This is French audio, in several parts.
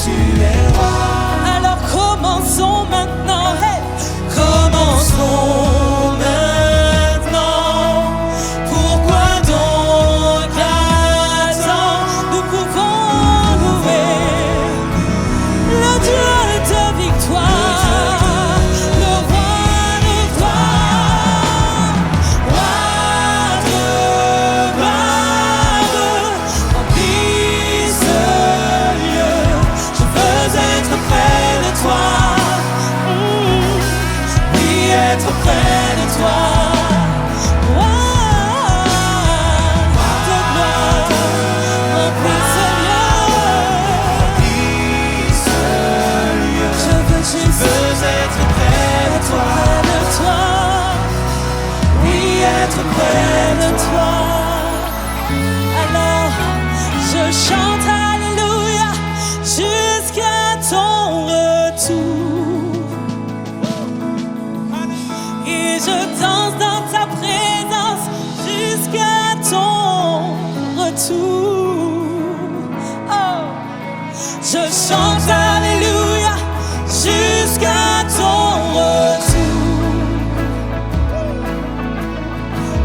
tu es roi. Alors commençons maintenant, hey. Commençons maintenant. Pourquoi donc attendre? Nous pouvons louer le Dieu de victoire, le roi de gloire, Roi de gloire, remplis ce lieu. Je veux être près de toi. Oui, être près de toi. roi de gloire, remplis ce lieu. Remplis ce lieu. Je veux Je Jésus, veux être près de toi. près de toi, Oui, être près de toi. alors je chante Alléluia jusqu'à ton retour. Et je danse dans ta présence jusqu'à ton retour. Oh, je chante Alléluia jusqu'à ton retour.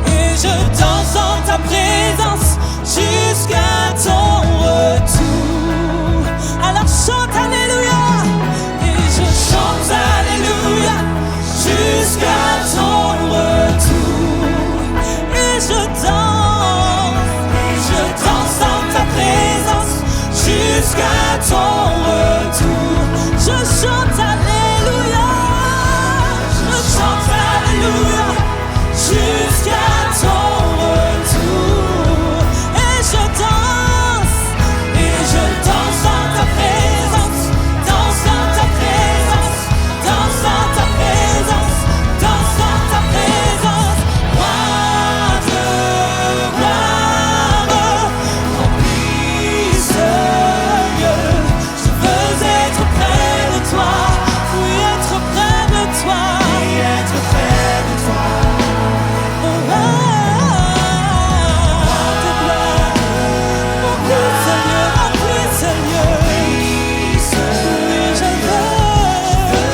Et je danse en ta présence jusqu'à ton retour. Alors chante Alléluia. Et je chante Alléluia jusqu'à ton retour. Et je danse en ta présence jusqu'à ton retour. Je chante Alléluia. Je chante Alléluia jusqu'à ton retour. Et je danse en ta présence, danse en ta présence, danse en ta présence, danse en ta présence. Roi de gloire, remplis ce lieu. Je veux être près de toi, oui, être près de toi. Oui, être près de toi. Roi de gloire, remplis ce lieu, remplis ce lieu. Remplis ce Oui, lieu. je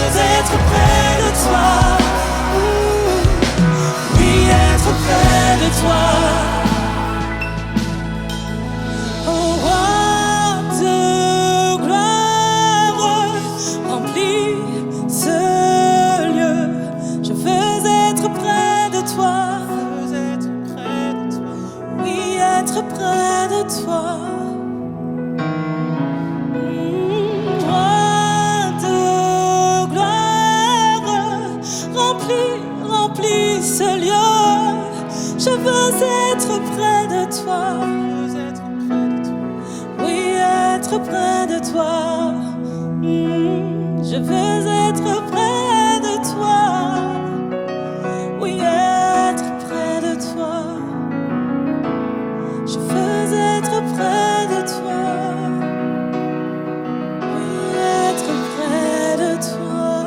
veux être près de toi. Oui, être près de toi. Oh, roi de gloire, remplis ce lieu. Je veux être près de toi. Oui, être près de toi. Roi de gloire, remplis ce lieu. Je veux être près de toi. Oui, être près de toi. Je veux être près de toi. Oui, être près de toi. Je veux être près de toi. Oui, être près de toi.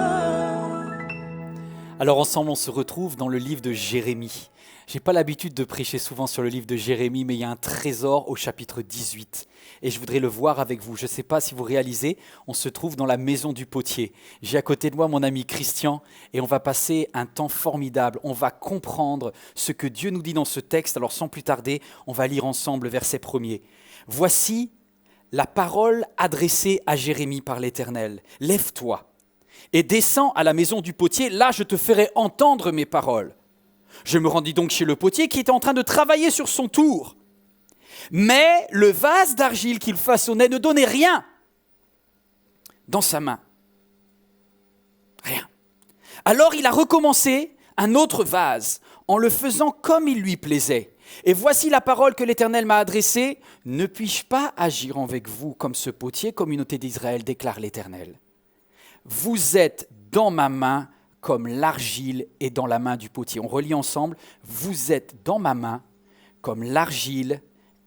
Alors ensemble, on se retrouve dans le livre de Jérémie. J'ai pas l'habitude de prêcher souvent sur le livre de Jérémie, mais il y a un trésor au chapitre 18. Et je voudrais le voir avec vous. Je ne sais pas si vous réalisez, on se trouve dans la maison du potier. J'ai à côté de moi mon ami Christian et on va passer un temps formidable. On va comprendre ce que Dieu nous dit dans ce texte. Alors sans plus tarder, on va lire ensemble le verset 1er. Voici la parole adressée à Jérémie par l'Éternel. Lève-toi et descends à la maison du potier. Là, je te ferai entendre mes paroles. Je me rendis donc chez le potier qui était en train de travailler sur son tour. Mais le vase d'argile qu'il façonnait ne donnait rien dans sa main. Rien. Alors il a recommencé un autre vase en le faisant comme il lui plaisait. Et voici la parole que l'Éternel m'a adressée. Ne puis-je pas agir avec vous comme ce potier, communauté d'Israël, déclare l'Éternel. Vous êtes dans ma main comme l'argile est dans la main du potier. On relit ensemble. Vous êtes dans ma main comme l'argile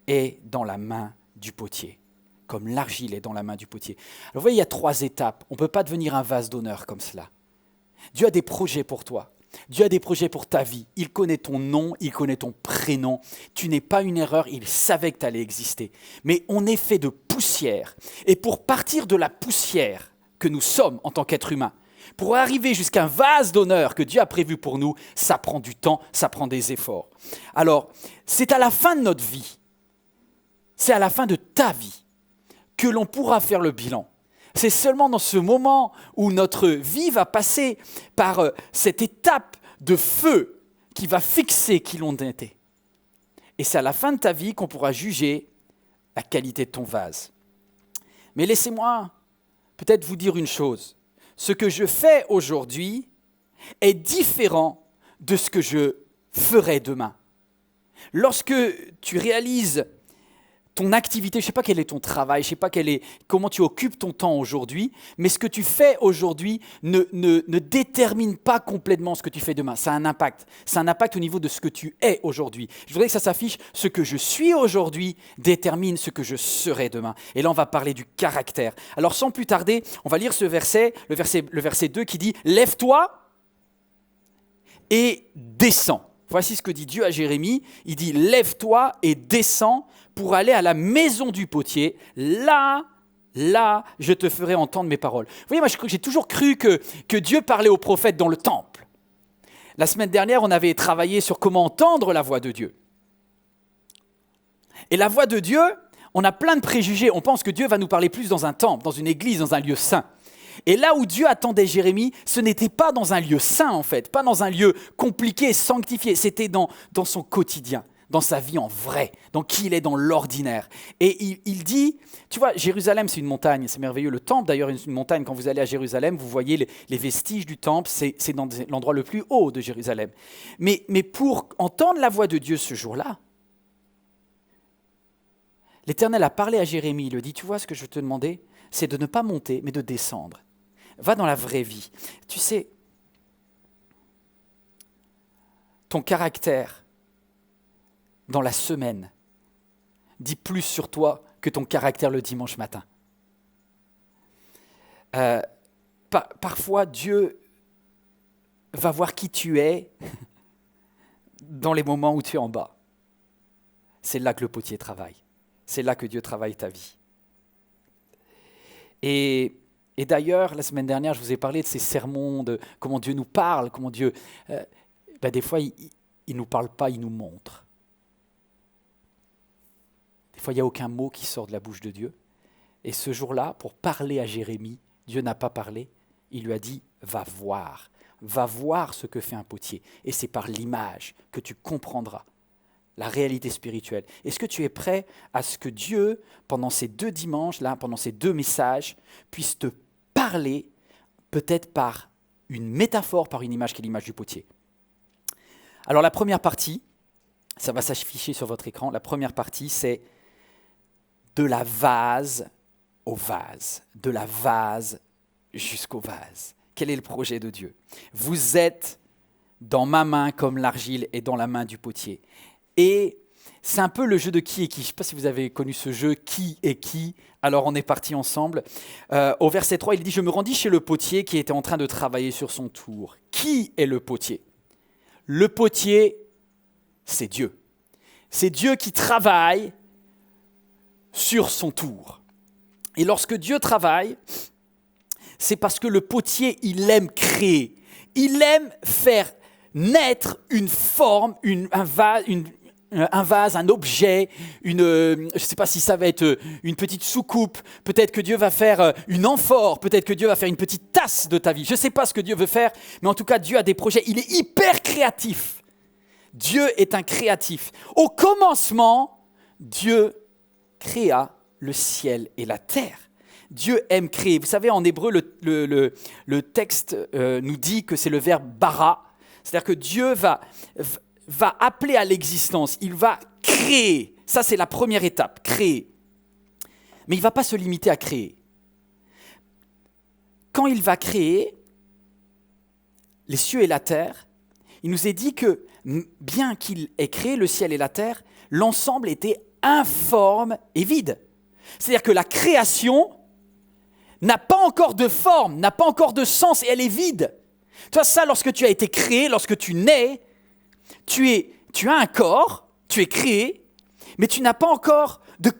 est dans la main du potier. Comme l'argile est dans la main du potier. Alors vous voyez, il y a 3 étapes. On ne peut pas devenir un vase d'honneur comme cela. Dieu a des projets pour toi. Dieu a des projets pour ta vie. Il connaît ton nom, il connaît ton prénom. Tu n'es pas une erreur, il savait que tu allais exister. Mais on est fait de poussière. Et pour partir de la poussière que nous sommes en tant qu'être humain, pour arriver jusqu'à un vase d'honneur que Dieu a prévu pour nous, ça prend du temps, ça prend des efforts. Alors, c'est à la fin de notre vie, c'est à la fin de ta vie que l'on pourra faire le bilan. C'est seulement dans ce moment où notre vie va passer par cette étape de feu qui va fixer qui l'on était. Et c'est à la fin de ta vie qu'on pourra juger la qualité de ton vase. Mais laissez-moi peut-être vous dire une chose. Ce que je fais aujourd'hui est différent de ce que je ferai demain. Lorsque tu réalises ton activité, je ne sais pas quel est ton travail, je ne sais pas comment tu occupes ton temps aujourd'hui, mais ce que tu fais aujourd'hui ne détermine pas complètement ce que tu fais demain. Ça a un impact. C'est un impact au niveau de ce que tu es aujourd'hui. Je voudrais que ça s'affiche. Ce que je suis aujourd'hui détermine ce que je serai demain. Et là, on va parler du caractère. Alors, sans plus tarder, on va lire ce verset, le verset 2 qui dit « Lève-toi et descends ». Voici ce que dit Dieu à Jérémie. Il dit « Lève-toi et descends pour aller à la maison du potier. Là, je te ferai entendre mes paroles. » Vous voyez, moi, j'ai toujours cru que Dieu parlait aux prophètes dans le temple. La semaine dernière, on avait travaillé sur comment entendre la voix de Dieu. Et la voix de Dieu, on a plein de préjugés. On pense que Dieu va nous parler plus dans un temple, dans une église, dans un lieu saint. Et là où Dieu attendait Jérémie, ce n'était pas dans un lieu saint en fait, pas dans un lieu compliqué, sanctifié, c'était dans son quotidien, dans sa vie en vrai, dans qui il est dans l'ordinaire. Et il dit, tu vois, Jérusalem c'est une montagne, c'est merveilleux, le temple d'ailleurs est une montagne, quand vous allez à Jérusalem, vous voyez les vestiges du temple, c'est dans l'endroit le plus haut de Jérusalem. Mais pour entendre la voix de Dieu ce jour-là, l'Éternel a parlé à Jérémie, il lui dit, tu vois ce que je veux te demander, c'est de ne pas monter, mais de descendre. Va dans la vraie vie. Tu sais, ton caractère dans la semaine dit plus sur toi que ton caractère le dimanche matin. Parfois, Dieu va voir qui tu es dans les moments où tu es en bas. C'est là que le potier travaille. C'est là que Dieu travaille ta vie. Et d'ailleurs, la semaine dernière, je vous ai parlé de ces sermons, de comment Dieu nous parle, comment Dieu... des fois, il ne nous parle pas, il nous montre. Des fois, il n'y a aucun mot qui sort de la bouche de Dieu. Et ce jour-là, pour parler à Jérémie, Dieu n'a pas parlé, il lui a dit « va voir ce que fait un potier. » Et c'est par l'image que tu comprendras la réalité spirituelle. Est-ce que tu es prêt à ce que Dieu, pendant ces 2 dimanches, là, pendant ces 2 messages, puisse te parler peut-être par une métaphore, par une image qui est l'image du potier? Alors la première partie, ça va s'afficher sur votre écran, la première partie c'est de la vase au vase, de la vase jusqu'au vase. Quel est le projet de Dieu? Vous êtes dans ma main comme l'argile est dans la main du potier. Et c'est un peu le jeu de qui est qui. Je ne sais pas si vous avez connu ce jeu, qui est qui. Alors on est partis ensemble. Au verset 3, il dit « Je me rendis chez le potier qui était en train de travailler sur son tour. » Qui est le potier? Le potier, c'est Dieu. C'est Dieu qui travaille sur son tour. Et lorsque Dieu travaille, c'est parce que le potier, il aime créer. Il aime faire naître une forme, un vase, un objet, je ne sais pas si ça va être une petite soucoupe, peut-être que Dieu va faire une amphore, peut-être que Dieu va faire une petite tasse de ta vie. Je ne sais pas ce que Dieu veut faire, mais en tout cas, Dieu a des projets. Il est hyper créatif. Dieu est un créatif. Au commencement, Dieu créa le ciel et la terre. Dieu aime créer. Vous savez, en hébreu, le texte nous dit que c'est le verbe bara. C'est-à-dire que Dieu va appeler à l'existence, il va créer. Ça, c'est la première étape, créer. Mais il ne va pas se limiter à créer. Quand il va créer les cieux et la terre, il nous est dit que bien qu'il ait créé le ciel et la terre, l'ensemble était informe et vide. C'est-à-dire que la création n'a pas encore de forme, n'a pas encore de sens et elle est vide. Toi, ça, lorsque tu as été créé, lorsque tu nais, tu as un corps, tu es créé, mais tu n'as pas encore de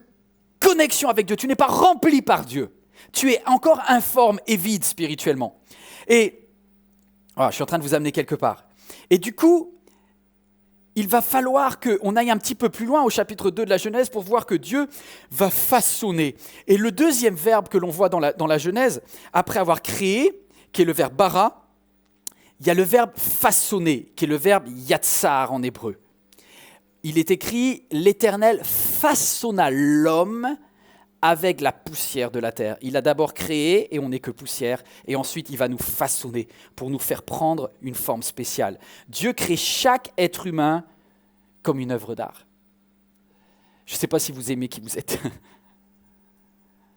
connexion avec Dieu. Tu n'es pas rempli par Dieu. Tu es encore informe et vide spirituellement. Et je suis en train de vous amener quelque part. Et du coup, il va falloir qu'on aille un petit peu plus loin au chapitre 2 de la Genèse pour voir que Dieu va façonner. Et le deuxième verbe que l'on voit dans la Genèse, après avoir créé, qui est le verbe bara, il y a le verbe façonner, qui est le verbe yatsar en hébreu. Il est écrit « L'Éternel façonna l'homme avec la poussière de la terre ». Il a d'abord créé et on n'est que poussière, et ensuite il va nous façonner pour nous faire prendre une forme spéciale. Dieu crée chaque être humain comme une œuvre d'art. Je ne sais pas si vous aimez qui vous êtes. Je ne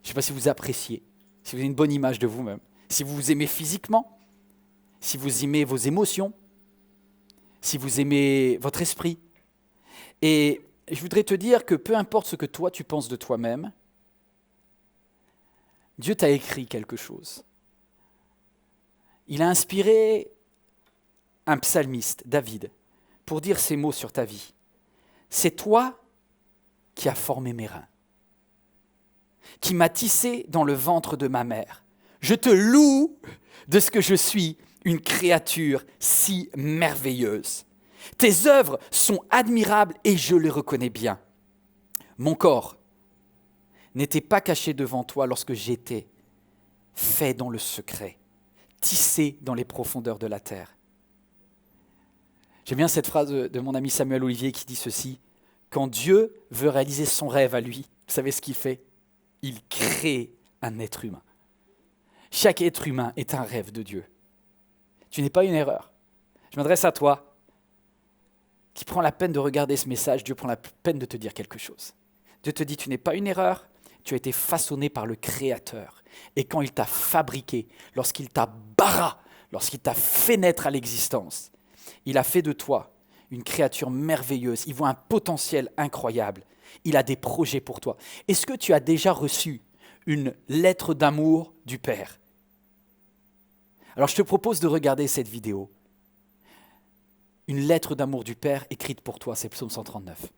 sais pas si vous appréciez, si vous avez une bonne image de vous-même, si vous vous aimez physiquement, si vous aimez vos émotions, si vous aimez votre esprit. Et je voudrais te dire que peu importe ce que toi tu penses de toi-même, Dieu t'a écrit quelque chose. Il a inspiré un psalmiste, David, pour dire ces mots sur ta vie. C'est toi qui as formé mes reins, qui m'as tissé dans le ventre de ma mère. Je te loue de ce que je suis une créature si merveilleuse. Tes œuvres sont admirables et je les reconnais bien. Mon corps n'était pas caché devant toi lorsque j'étais fait dans le secret, tissé dans les profondeurs de la terre. J'aime bien cette phrase de mon ami Samuel Olivier qui dit ceci: quand Dieu veut réaliser son rêve à lui, vous savez ce qu'il fait? Il crée un être humain. Chaque être humain est un rêve de Dieu. Tu n'es pas une erreur. Je m'adresse à toi qui prends la peine de regarder ce message. Dieu prend la peine de te dire quelque chose. Dieu te dit, tu n'es pas une erreur, tu as été façonné par le Créateur. Et quand il t'a fabriqué, lorsqu'il t'a bara, lorsqu'il t'a fait naître à l'existence, il a fait de toi une créature merveilleuse. Il voit un potentiel incroyable. Il a des projets pour toi. Est-ce que tu as déjà reçu une lettre d'amour du Père? Alors je te propose de regarder cette vidéo. Une lettre d'amour du Père écrite pour toi, c'est Psaume 139.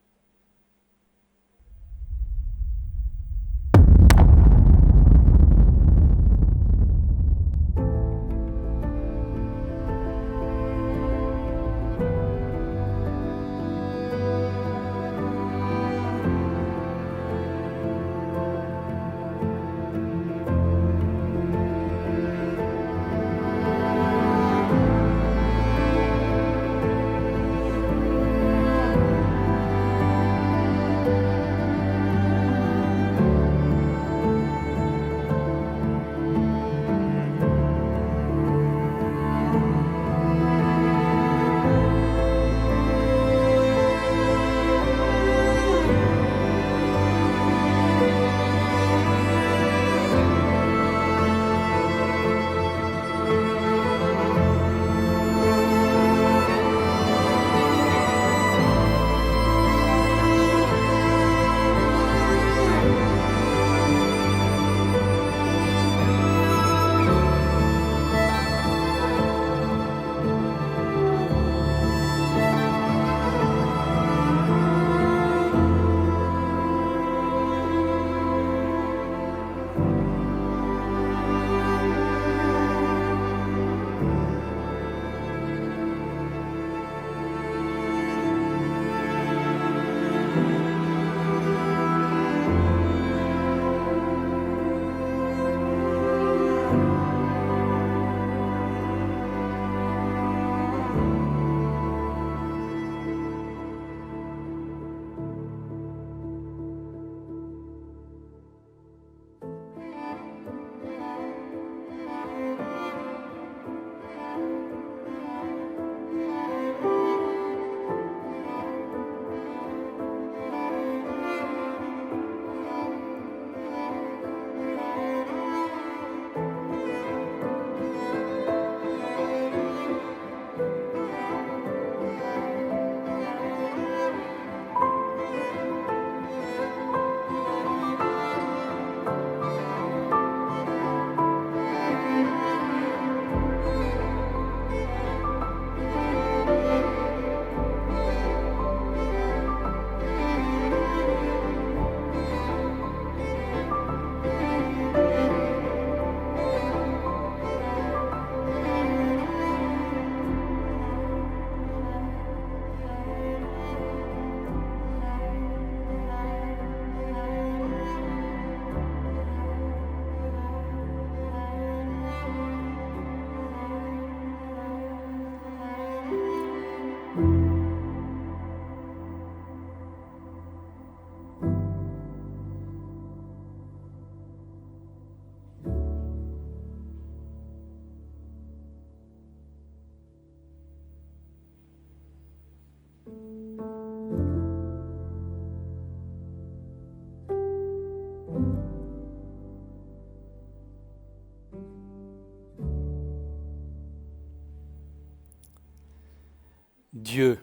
Dieu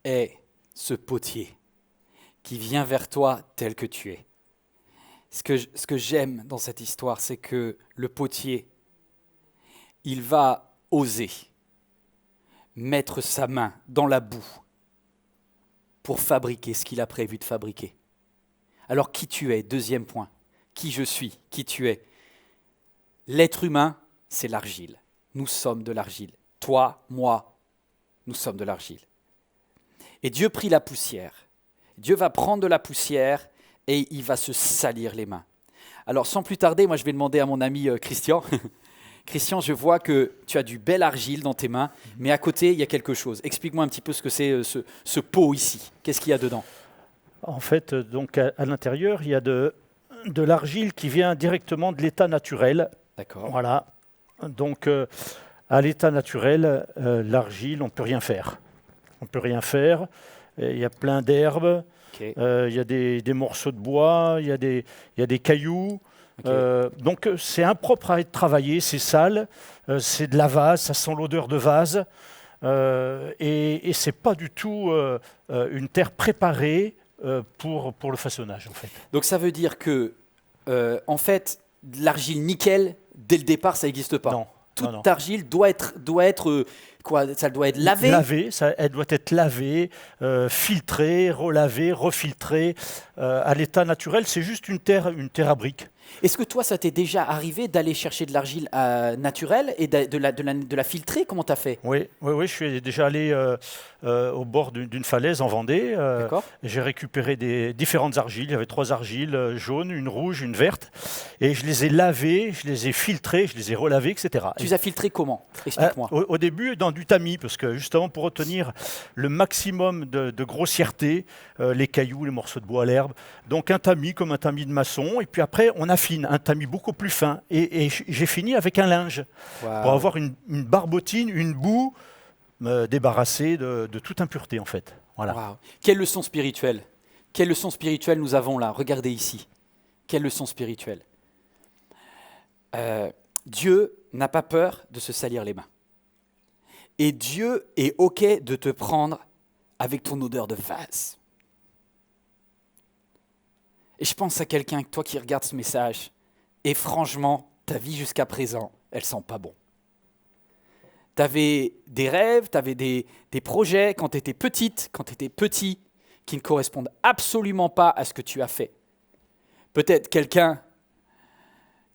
est ce potier qui vient vers toi tel que tu es. Ce que j'aime dans cette histoire, c'est que le potier, il va oser mettre sa main dans la boue pour fabriquer ce qu'il a prévu de fabriquer. Alors qui tu es, deuxième point. Qui je suis, qui tu es. L'être humain, c'est l'argile. Nous sommes de l'argile. Toi, moi, nous sommes de l'argile. Et Dieu prit la poussière. Dieu va prendre de la poussière et il va se salir les mains. Alors sans plus tarder, moi je vais demander à mon ami Christian. Christian, je vois que tu as du bel argile dans tes mains, mais à côté, il y a quelque chose. Explique-moi un petit peu ce que c'est ce pot ici. Qu'est-ce qu'il y a dedans ? En fait, donc à l'intérieur, il y a de l'argile qui vient directement de l'état naturel. D'accord. Voilà. Donc, à l'état naturel, l'argile, on ne peut rien faire. On ne peut rien faire. Il y a plein d'herbes, Okay. il y a des morceaux de bois, il y a des cailloux. Okay. Donc, c'est impropre à être travaillé, c'est sale, c'est de la vase, ça sent l'odeur de vase. Et ce n'est pas du tout une terre préparée pour le façonnage, en fait. Donc ça veut dire que, en fait, de l'argile nickel, dès le départ, ça n'existe pas. Non. Toute non. argile doit être quoi ? Ça doit être lavée. Elle doit être lavée, filtrée, relavée, refiltrée. À l'état naturel, c'est juste une terre à briques. Est-ce que toi, ça t'est déjà arrivé d'aller chercher de l'argile naturelle et de la filtrer ? Comment tu as fait ? Oui, je suis déjà allé au bord d'une falaise en Vendée. D'accord. J'ai récupéré différentes argiles. Il y avait 3 argiles, jaunes, une rouge, une verte. Et je les ai lavées, je les ai filtrées, je les ai relavées, etc. Tu les as filtrées comment ? Explique-moi. Au début, dans du tamis, parce que justement pour obtenir le maximum de grossièreté, les cailloux, les morceaux de bois, l'herbe, donc un tamis comme un tamis de maçon, et puis après on affine, un tamis beaucoup plus fin, et j'ai fini avec un linge, Wow. pour avoir une barbotine, une boue débarrassée de toute impureté en fait. Voilà. Wow. Quelle leçon spirituelle ? Quelle leçon spirituelle nous avons là ? Regardez ici. Quelle leçon spirituelle ? Dieu n'a pas peur de se salir les mains. Et Dieu est OK de te prendre avec ton odeur de vase. Et je pense à quelqu'un, toi qui regardes ce message, et franchement, ta vie jusqu'à présent, elle sent pas bon. Tu avais des rêves, tu avais des projets quand tu étais petite, quand tu étais petit, qui ne correspondent absolument pas à ce que tu as fait. Peut-être quelqu'un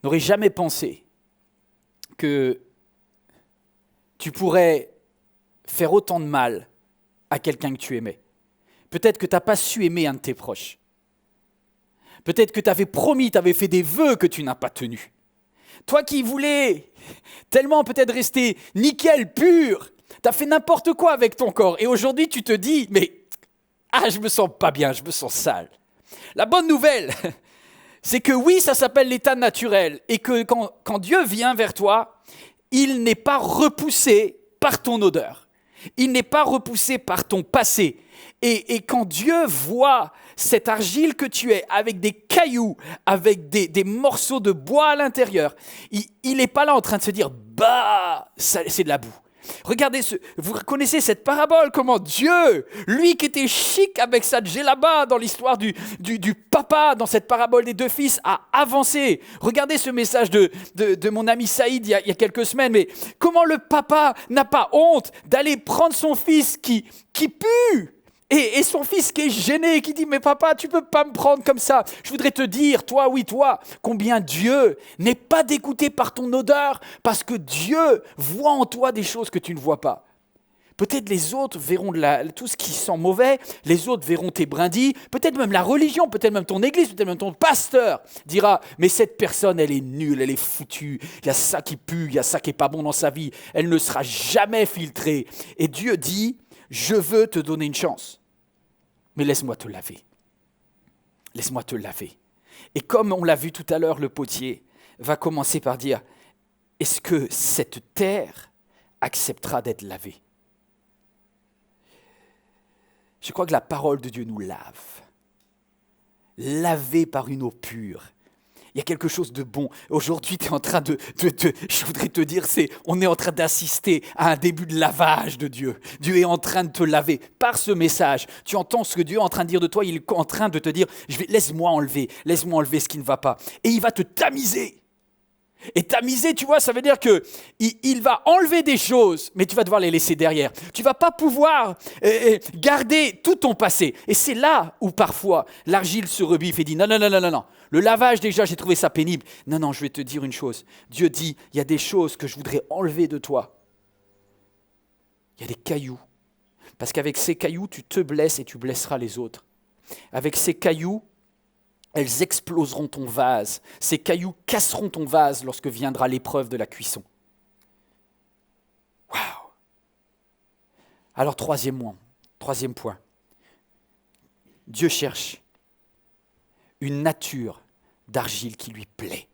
n'aurait jamais pensé que tu pourrais faire autant de mal à quelqu'un que tu aimais. Peut-être que tu n'as pas su aimer un de tes proches. Peut-être que tu avais promis, tu avais fait des vœux que tu n'as pas tenus. Toi qui voulais tellement peut-être rester nickel, pur, tu as fait n'importe quoi avec ton corps. Et aujourd'hui, tu te dis, mais je me sens pas bien, je me sens sale. La bonne nouvelle, c'est que oui, ça s'appelle l'état naturel. Et que quand Dieu vient vers toi, il n'est pas repoussé par ton odeur. Il n'est pas repoussé par ton passé. Et quand Dieu voit cette argile que tu es, avec des cailloux, avec des morceaux de bois à l'intérieur, il n'est pas là en train de se dire « bah, c'est de la boue ». Regardez, vous reconnaissez cette parabole, comment Dieu, lui qui était chic avec sa djellaba dans l'histoire du papa, dans cette parabole des 2 fils, a avancé. Regardez ce message de mon ami Saïd il y a quelques semaines, mais comment le papa n'a pas honte d'aller prendre son fils qui pue et son fils qui est gêné, qui dit « Mais papa, tu peux pas me prendre comme ça. Je voudrais te dire, toi, combien Dieu n'est pas dégoûté par ton odeur parce que Dieu voit en toi des choses que tu ne vois pas. » Peut-être les autres verront tout ce qui sent mauvais, les autres verront tes brindilles, peut-être même la religion, peut-être même ton église, peut-être même ton pasteur dira « Mais cette personne, elle est nulle, elle est foutue, il y a ça qui pue, il y a ça qui n'est pas bon dans sa vie, elle ne sera jamais filtrée. » Et Dieu dit « Je veux te donner une chance. Mais laisse-moi te laver. Laisse-moi te laver. » Et comme on l'a vu tout à l'heure, le potier va commencer par dire « Est-ce que cette terre acceptera d'être lavée ?» Je crois que la parole de Dieu nous lave. Lavé par une eau pure. Il Il y a quelque chose de bon. Aujourd'hui, tu es en train je voudrais te dire, on est en train d'assister à un début de lavage de Dieu. Dieu est en train de te laver par ce message. Tu entends ce que Dieu est en train de dire de toi. Il est en train de te dire, laisse-moi enlever ce qui ne va pas. Et il va te tamiser. Et tamiser, tu vois, ça veut dire que il va enlever des choses, mais tu vas devoir les laisser derrière. Tu vas pas pouvoir garder tout ton passé. Et c'est là où parfois l'argile se rebiffe et dit non. Le lavage déjà, j'ai trouvé ça pénible. Non, je vais te dire une chose. Dieu dit, il y a des choses que je voudrais enlever de toi. Il y a des cailloux. Parce qu'avec ces cailloux, tu te blesses et tu blesseras les autres. Avec ces cailloux, elles exploseront ton vase. Ces cailloux casseront ton vase lorsque viendra l'épreuve de la cuisson. Waouh! Alors, troisième point. Dieu cherche une nature d'argile qui lui plaît.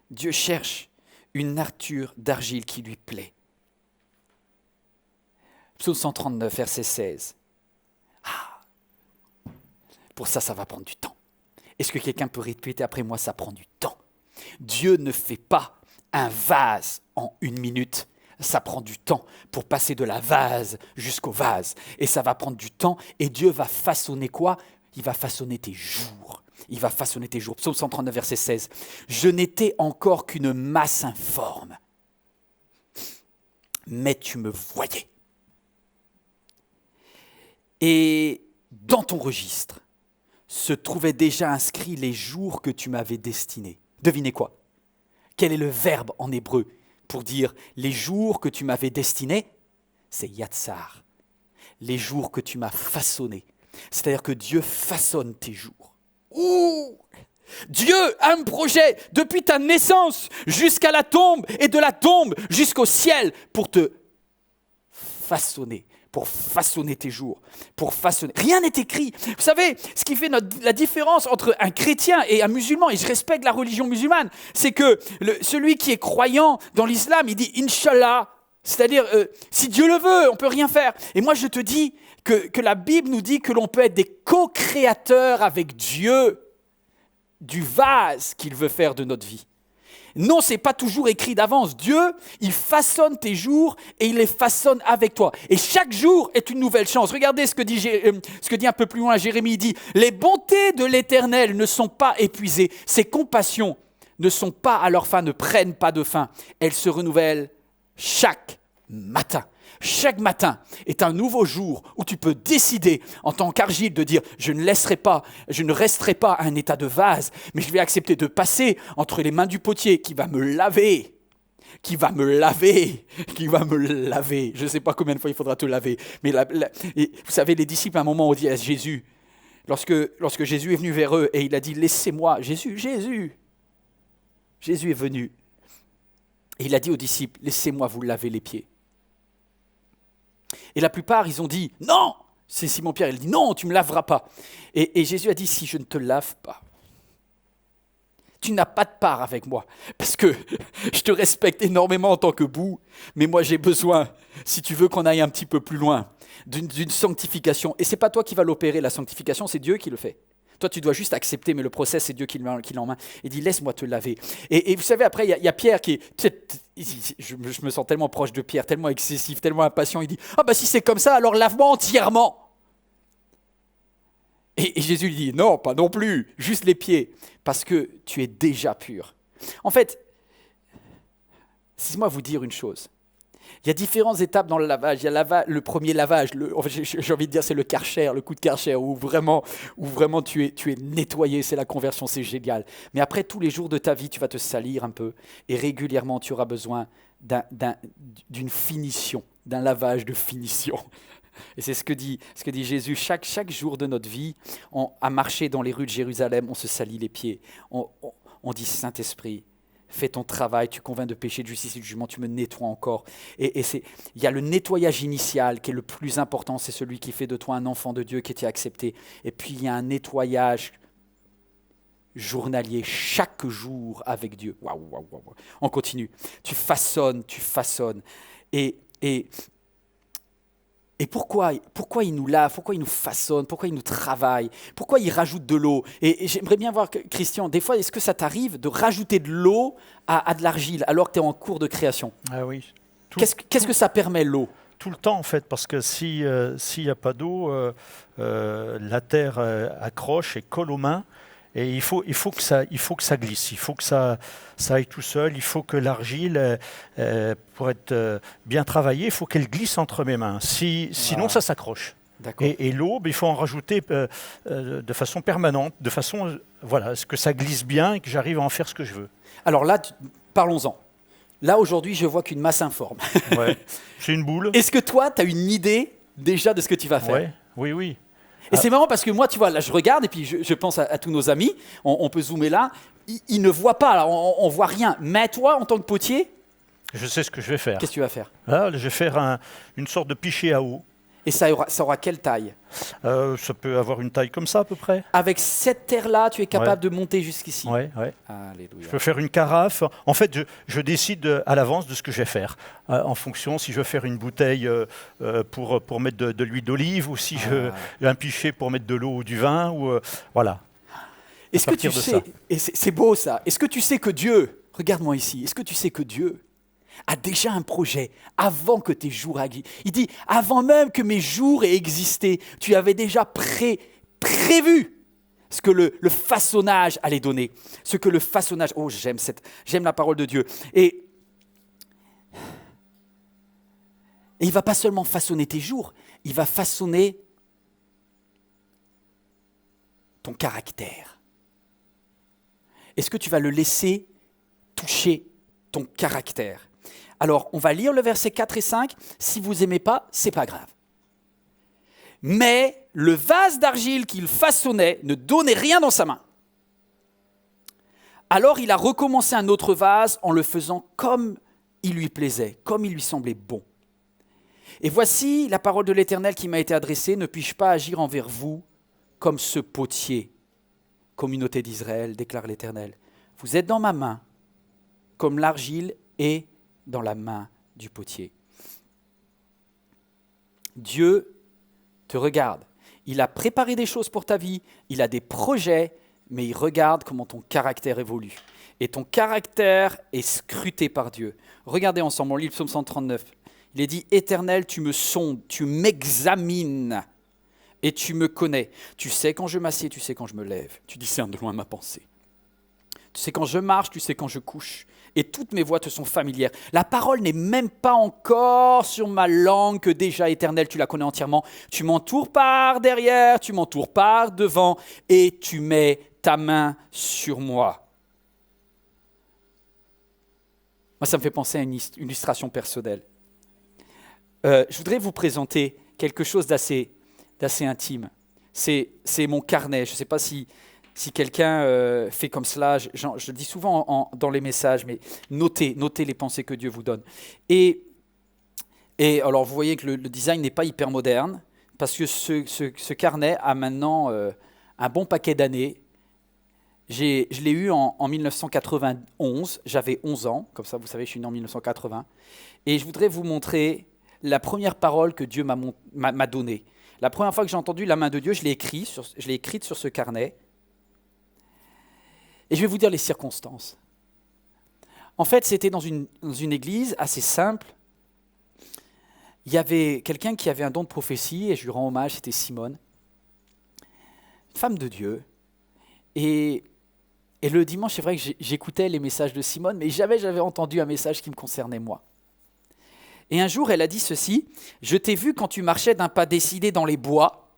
Dieu cherche une nature d'argile qui lui plaît. Psaume 139, verset 16. Pour ça va prendre du temps. Est-ce que quelqu'un peut répéter après moi, ça prend du temps? Dieu ne fait pas un vase en 1 minute. Ça prend du temps pour passer de la vase jusqu'au vase. Et ça va prendre du temps. Et Dieu va façonner quoi? Il va façonner tes jours. Psaume 139, verset 16. Je n'étais encore qu'une masse informe, mais tu me voyais. Et dans ton registre se trouvaient déjà inscrits les jours que tu m'avais destinés. Devinez quoi? Quel est le verbe en hébreu pour dire les jours que tu m'avais destinés? C'est yatsar. Les jours que tu m'as façonnés. C'est-à-dire que Dieu façonne tes jours. Ouh! Dieu a un projet depuis ta naissance jusqu'à la tombe et de la tombe jusqu'au ciel pour te façonner. Pour façonner tes jours, pour façonner. Rien n'est écrit. Vous savez, ce qui fait la différence entre un chrétien et un musulman, et je respecte la religion musulmane, c'est que celui qui est croyant dans l'islam, il dit « Inch'Allah », c'est-à-dire si Dieu le veut, on ne peut rien faire. Et moi, je te dis que la Bible nous dit que l'on peut être des co-créateurs avec Dieu du vase qu'il veut faire de notre vie. Non, ce n'est pas toujours écrit d'avance. Dieu, il façonne tes jours et il les façonne avec toi. Et chaque jour est une nouvelle chance. Regardez ce que dit un peu plus loin Jérémie. Il dit « Les bontés de l'Éternel ne sont pas épuisées. Ses compassions ne sont pas à leur fin, ne prennent pas de fin. Elles se renouvellent chaque matin. » Chaque matin est un nouveau jour où tu peux décider en tant qu'argile de dire « je ne resterai pas à un état de vase, mais je vais accepter de passer entre les mains du potier qui va me laver. » Je ne sais pas combien de fois il faudra te laver. Mais vous savez, les disciples à un moment ont dit à Jésus, lorsque Jésus est venu vers eux et il a dit « laissez-moi, Jésus est venu. » Et il a dit aux disciples « laissez-moi vous laver les pieds. » Et la plupart, ils ont dit « Non !» C'est Simon-Pierre, il dit « Non, tu ne me laveras pas. » Et Jésus a dit « Si je ne te lave pas, tu n'as pas de part avec moi. Parce que je te respecte énormément en tant que bout, mais moi j'ai besoin, si tu veux qu'on aille un petit peu plus loin, d'une sanctification. Et ce n'est pas toi qui vas l'opérer, la sanctification, c'est Dieu qui le fait. Toi, tu dois juste accepter, mais le process, c'est Dieu qui l'a en main. Il dit, laisse-moi te laver. Et vous savez, après, il y a Pierre qui est... Je me sens tellement proche de Pierre, tellement excessif, tellement impatient. Il dit, si c'est comme ça, alors lave-moi entièrement. Et Jésus lui dit, non, pas non plus, juste les pieds, parce que tu es déjà pur. En fait, laissez-moi vous dire une chose. Il y a différentes étapes dans le lavage. Il y a le premier lavage, j'ai envie de dire c'est le Karcher, le coup de Karcher, où vraiment tu es nettoyé, c'est la conversion, c'est génial. Mais après, tous les jours de ta vie, tu vas te salir un peu et régulièrement, tu auras besoin d'une finition, d'un lavage de finition. Et c'est ce que dit Jésus. Chaque jour de notre vie, à marcher dans les rues de Jérusalem, on se salit les pieds. On dit Saint-Esprit, fais ton travail, tu convaincs de péché, de justice et de jugement, tu me nettoies encore. Et il y a le nettoyage initial qui est le plus important, c'est celui qui fait de toi un enfant de Dieu qui était accepté. Et puis il y a un nettoyage journalier, chaque jour avec Dieu. Waouh. On continue. Tu façonnes. Et Et pourquoi il nous lave, pourquoi il nous façonne, pourquoi il nous travaille, pourquoi il rajoute de l'eau. Et j'aimerais bien voir, Christian, des fois, est-ce que ça t'arrive de rajouter de l'eau à de l'argile alors que tu es en cours de création? Ah oui. Qu'est-ce que ça permet, l'eau? Tout le temps, en fait, parce que s'il n'y a pas d'eau, la terre accroche et colle aux mains. Et il faut que ça glisse, il faut que ça aille tout seul, il faut que l'argile, pour être bien travaillée, il faut qu'elle glisse entre mes mains. Sinon, ça s'accroche. D'accord. Et l'eau, il faut en rajouter de façon permanente, de façon à ce que ça glisse bien et que j'arrive à en faire ce que je veux. Alors là, parlons-en. Là, aujourd'hui, je vois qu'une masse informe. Ouais. C'est une boule. Est-ce que toi, tu as une idée déjà de ce que tu vas faire? Ouais. Oui. Et c'est marrant parce que moi, tu vois, là, je regarde et puis je pense à tous nos amis. On peut zoomer là. Ils ne voient pas, là, on voit rien. Mais toi, en tant que potier, je sais ce que je vais faire. qu'est-ce que tu vas faire? Là, je vais faire une sorte de pichet à eau. Et ça aura quelle taille? Ça peut avoir une taille comme ça à peu près. Avec cette terre-là, tu es capable de monter jusqu'ici. Ouais. Alléluia. Je peux faire une carafe. En fait, je décide à l'avance de ce que je vais faire. En fonction, si je veux faire une bouteille pour mettre de l'huile d'olive ou si je veux un pichet pour mettre de l'eau ou du vin. Voilà. Est-ce que tu sais, et c'est beau ça, est-ce que tu sais que Dieu, regarde-moi ici, est-ce que tu sais que Dieu a déjà un projet avant que tes jours existent? Il dit, avant même que mes jours aient existé, tu avais déjà prévu ce que le façonnage allait donner. Ce que le façonnage... Oh, j'aime la parole de Dieu. Et il ne va pas seulement façonner tes jours, il va façonner ton caractère. Est-ce que tu vas le laisser toucher ton caractère? Alors, on va lire le verset 4 et 5. Si vous n'aimez pas, c'est pas grave. Mais le vase d'argile qu'il façonnait ne donnait rien dans sa main. Alors il a recommencé un autre vase en le faisant comme il lui plaisait, comme il lui semblait bon. Et voici la parole de l'Éternel qui m'a été adressée. Ne puis-je pas agir envers vous comme ce potier, communauté d'Israël, déclare l'Éternel. Vous êtes dans ma main, comme l'argile est dans la main du potier. Dieu te regarde. Il a préparé des choses pour ta vie, il a des projets, mais il regarde comment ton caractère évolue. Et ton caractère est scruté par Dieu. Regardez ensemble, on lit le psaume 139. Il est dit, Éternel, tu me sondes, tu m'examines et tu me connais. Tu sais quand je m'assieds, tu sais quand je me lève. Tu discernes de loin ma pensée. Tu sais quand je marche, tu sais quand je couche. Et toutes mes voies te sont familières. La parole n'est même pas encore sur ma langue que déjà, Éternel, tu la connais entièrement. Tu m'entoures par derrière, tu m'entoures par devant et tu mets ta main sur moi. Moi, ça me fait penser à une illustration personnelle. Je voudrais vous présenter quelque chose d'assez intime. C'est mon carnet. Je ne sais pas si quelqu'un fait comme cela, je le dis souvent dans les messages, mais notez les pensées que Dieu vous donne. Et alors, vous voyez que le design n'est pas hyper moderne, parce que ce carnet a maintenant un bon paquet d'années. Je l'ai eu en 1991, j'avais 11 ans, comme ça vous savez, je suis né en 1980. Et je voudrais vous montrer la première parole que Dieu m'a donnée. La première fois que j'ai entendu la main de Dieu, je l'ai écrite sur ce carnet. Et je vais vous dire les circonstances. En fait, c'était dans une église assez simple. Il y avait quelqu'un qui avait un don de prophétie, et je lui rends hommage, c'était Simone. Une femme de Dieu. Et le dimanche, c'est vrai que j'écoutais les messages de Simone, mais jamais j'avais entendu un message qui me concernait moi. Et un jour, elle a dit ceci, « Je t'ai vu quand tu marchais d'un pas décidé dans les bois,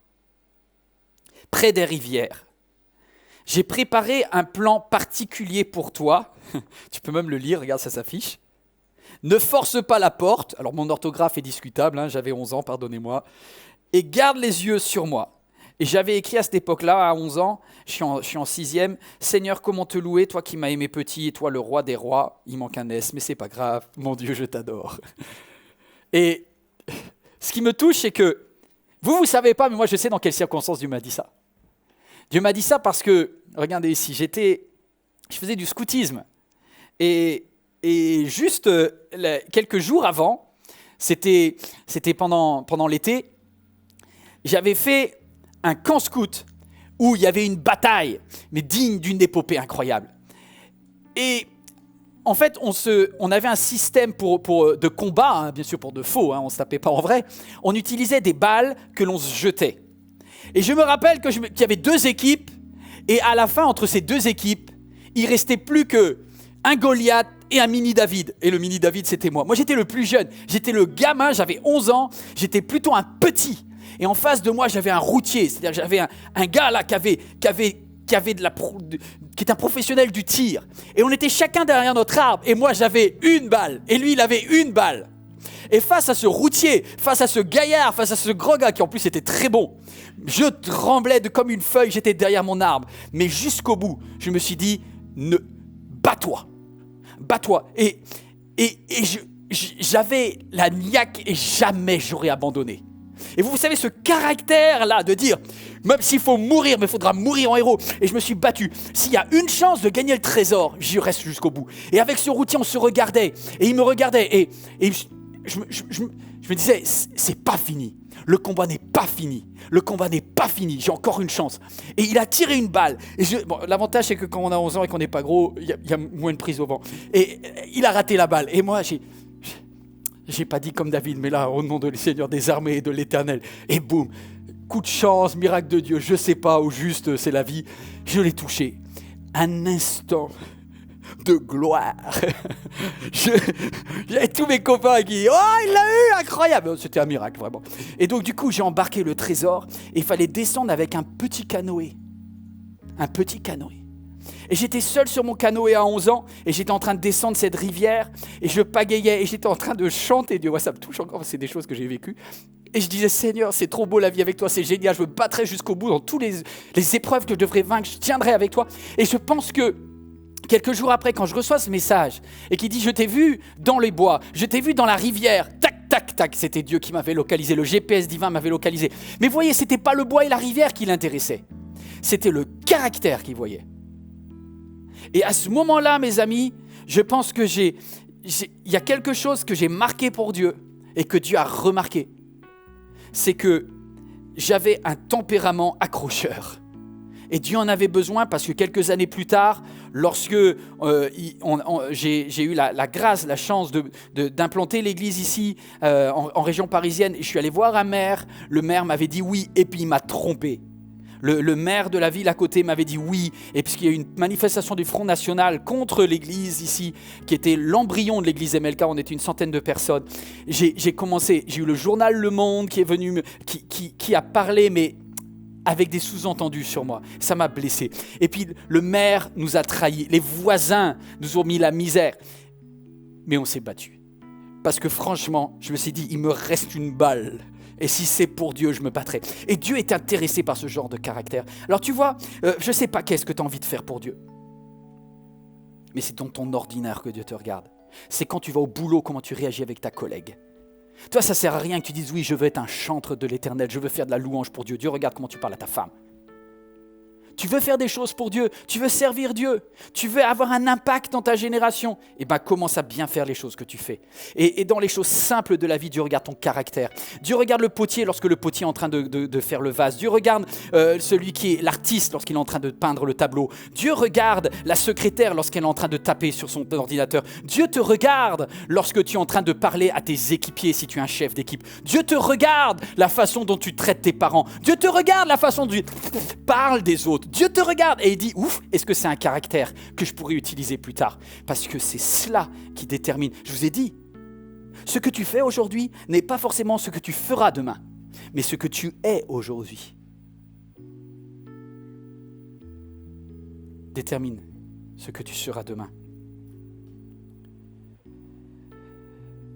près des rivières. J'ai préparé un plan particulier pour toi. » Tu peux même le lire, regarde, ça s'affiche. « Ne force pas la porte. » Alors mon orthographe est discutable, hein, j'avais 11 ans, pardonnez-moi. « Et garde les yeux sur moi. » Et j'avais écrit à cette époque-là, à 11 ans, je suis en 6e, « Seigneur, comment te louer, toi qui m'as aimé petit, et toi le roi des rois. » Il manque un S, mais c'est pas grave. Mon Dieu, je t'adore. Et ce qui me touche, c'est que vous ne savez pas, mais moi je sais dans quelles circonstances Dieu m'a dit ça. Dieu m'a dit ça parce que, regardez ici, je faisais du scoutisme. Et juste quelques jours avant, c'était pendant l'été, j'avais fait un camp scout où il y avait une bataille, mais digne d'une épopée incroyable. Et en fait, on avait un système de combat, hein, bien sûr pour de faux, hein, on ne se tapait pas en vrai. On utilisait des balles que l'on se jetait. Et je me rappelle qu'il y avait 2 équipes, et à la fin, entre ces 2 équipes, il restait plus qu'un Goliath et un mini David. Et le mini David, c'était moi. Moi, j'étais le plus jeune. J'étais le gamin, j'avais 11 ans. J'étais plutôt un petit. Et en face de moi, j'avais un routier. C'est-à-dire que j'avais un gars là qui est un professionnel du tir. Et on était chacun derrière notre arbre. Et moi, j'avais une balle. Et lui, il avait une balle. Et face à ce routier, face à ce gaillard, face à ce gros gars qui en plus était très bon, je tremblais comme une feuille, j'étais derrière mon arbre. Mais jusqu'au bout, je me suis dit, bats-toi. Et j'avais la niaque et jamais j'aurais abandonné. Et vous savez ce caractère-là de dire, même s'il faut mourir, mais il faudra mourir en héros. Et je me suis battu. S'il y a une chance de gagner le trésor, j'y reste jusqu'au bout. Et avec ce routier, on se regardait. Et il me regardait. Et je me disais, c'est pas fini. Le combat n'est pas fini. J'ai encore une chance. Et il a tiré une balle. Et l'avantage, c'est que quand on a 11 ans et qu'on n'est pas gros, il y a moins de prise au vent. Et il a raté la balle. Et moi, j'ai pas dit comme David, mais là, au nom de le Seigneur des armées et de l'Éternel. Et boum, coup de chance, miracle de Dieu, je sais pas, ou juste c'est la vie. Je l'ai touché. Un instant de gloire. J'avais tous mes copains qui disaient « Oh, il l'a eu, incroyable !» C'était un miracle, vraiment. Et donc, du coup, j'ai embarqué le trésor et il fallait descendre avec un petit canoë. Et j'étais seul sur mon canoë à 11 ans et j'étais en train de descendre cette rivière et je pagayais et j'étais en train de chanter Dieu. Moi, ça me touche encore, c'est des choses que j'ai vécues. Et je disais, Seigneur, c'est trop beau la vie avec toi, c'est génial, je me battrai jusqu'au bout dans toutes les épreuves que je devrais vaincre, je tiendrai avec toi. Et je pense que quelques jours après, quand je reçois ce message et qui dit, je t'ai vu dans les bois, je t'ai vu dans la rivière, tac, tac, tac, c'était Dieu qui m'avait localisé, le GPS divin m'avait localisé. Mais vous voyez, c'était pas le bois et la rivière qui l'intéressaient, c'était le caractère qu'il voyait. Et à ce moment-là, mes amis, je pense que il y a quelque chose que j'ai marqué pour Dieu et que Dieu a remarqué. C'est que j'avais un tempérament accrocheur. Et Dieu en avait besoin parce que quelques années plus tard, lorsque j'ai eu la grâce, la chance d'implanter l'église ici, en région parisienne, et je suis allé voir un maire, le maire m'avait dit oui, et puis il m'a trompé. Le maire de la ville à côté m'avait dit oui, et puisqu'il y a eu une manifestation du Front National contre l'église ici, qui était l'embryon de l'église MLK, on était une centaine de personnes, j'ai eu le journal Le Monde qui est venu, qui a parlé, mais avec des sous-entendus sur moi. Ça m'a blessé. Et puis le maire nous a trahis, les voisins nous ont mis la misère. Mais on s'est battu. Parce que franchement, je me suis dit, il me reste une balle. Et si c'est pour Dieu, je me battrai. Et Dieu est intéressé par ce genre de caractère. Alors tu vois, je ne sais pas qu'est-ce que tu as envie de faire pour Dieu. Mais c'est dans ton ordinaire que Dieu te regarde. C'est quand tu vas au boulot, comment tu réagis avec ta collègue. Toi, ça ne sert à rien que tu dises, oui, je veux être un chantre de l'Éternel, je veux faire de la louange pour Dieu. Dieu regarde comment tu parles à ta femme. Tu veux faire des choses pour Dieu, tu veux servir Dieu, tu veux avoir un impact dans ta génération, et bien commence à bien faire les choses que tu fais. Et dans les choses simples de la vie, Dieu regarde ton caractère. Dieu regarde le potier lorsque le potier est en train de faire le vase. Dieu regarde celui qui est l'artiste lorsqu'il est en train de peindre le tableau. Dieu regarde la secrétaire lorsqu'elle est en train de taper sur son ordinateur. Dieu te regarde lorsque tu es en train de parler à tes équipiers si tu es un chef d'équipe. Dieu te regarde la façon dont tu traites tes parents. Dieu te regarde la façon dont tu parles des autres. Dieu te regarde et il dit, ouf, est-ce que c'est un caractère que je pourrais utiliser plus tard? Parce que c'est cela qui détermine. Je vous ai dit, ce que tu fais aujourd'hui n'est pas forcément ce que tu feras demain, mais ce que tu es aujourd'hui. Détermine ce que tu seras demain.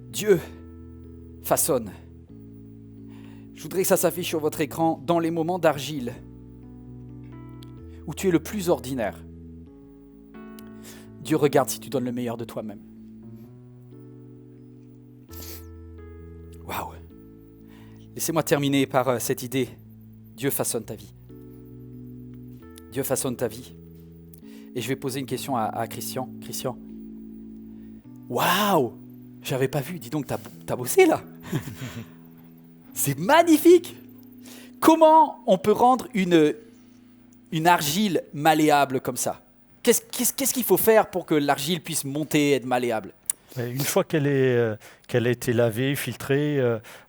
Dieu façonne. Je voudrais que ça s'affiche sur votre écran dans les moments d'argile où tu es le plus ordinaire. Dieu regarde si tu donnes le meilleur de toi-même. Waouh! Laissez-moi terminer par cette idée. Dieu façonne ta vie. Dieu façonne ta vie. Et je vais poser une question à Christian. Christian. Waouh! J'avais pas vu. Dis donc, t'as bossé là? C'est magnifique. Comment on peut rendre une argile malléable comme ça? Qu'est-ce qu'il faut faire pour que l'argile puisse monter et être malléable? Une fois qu'elle a été lavée, filtrée,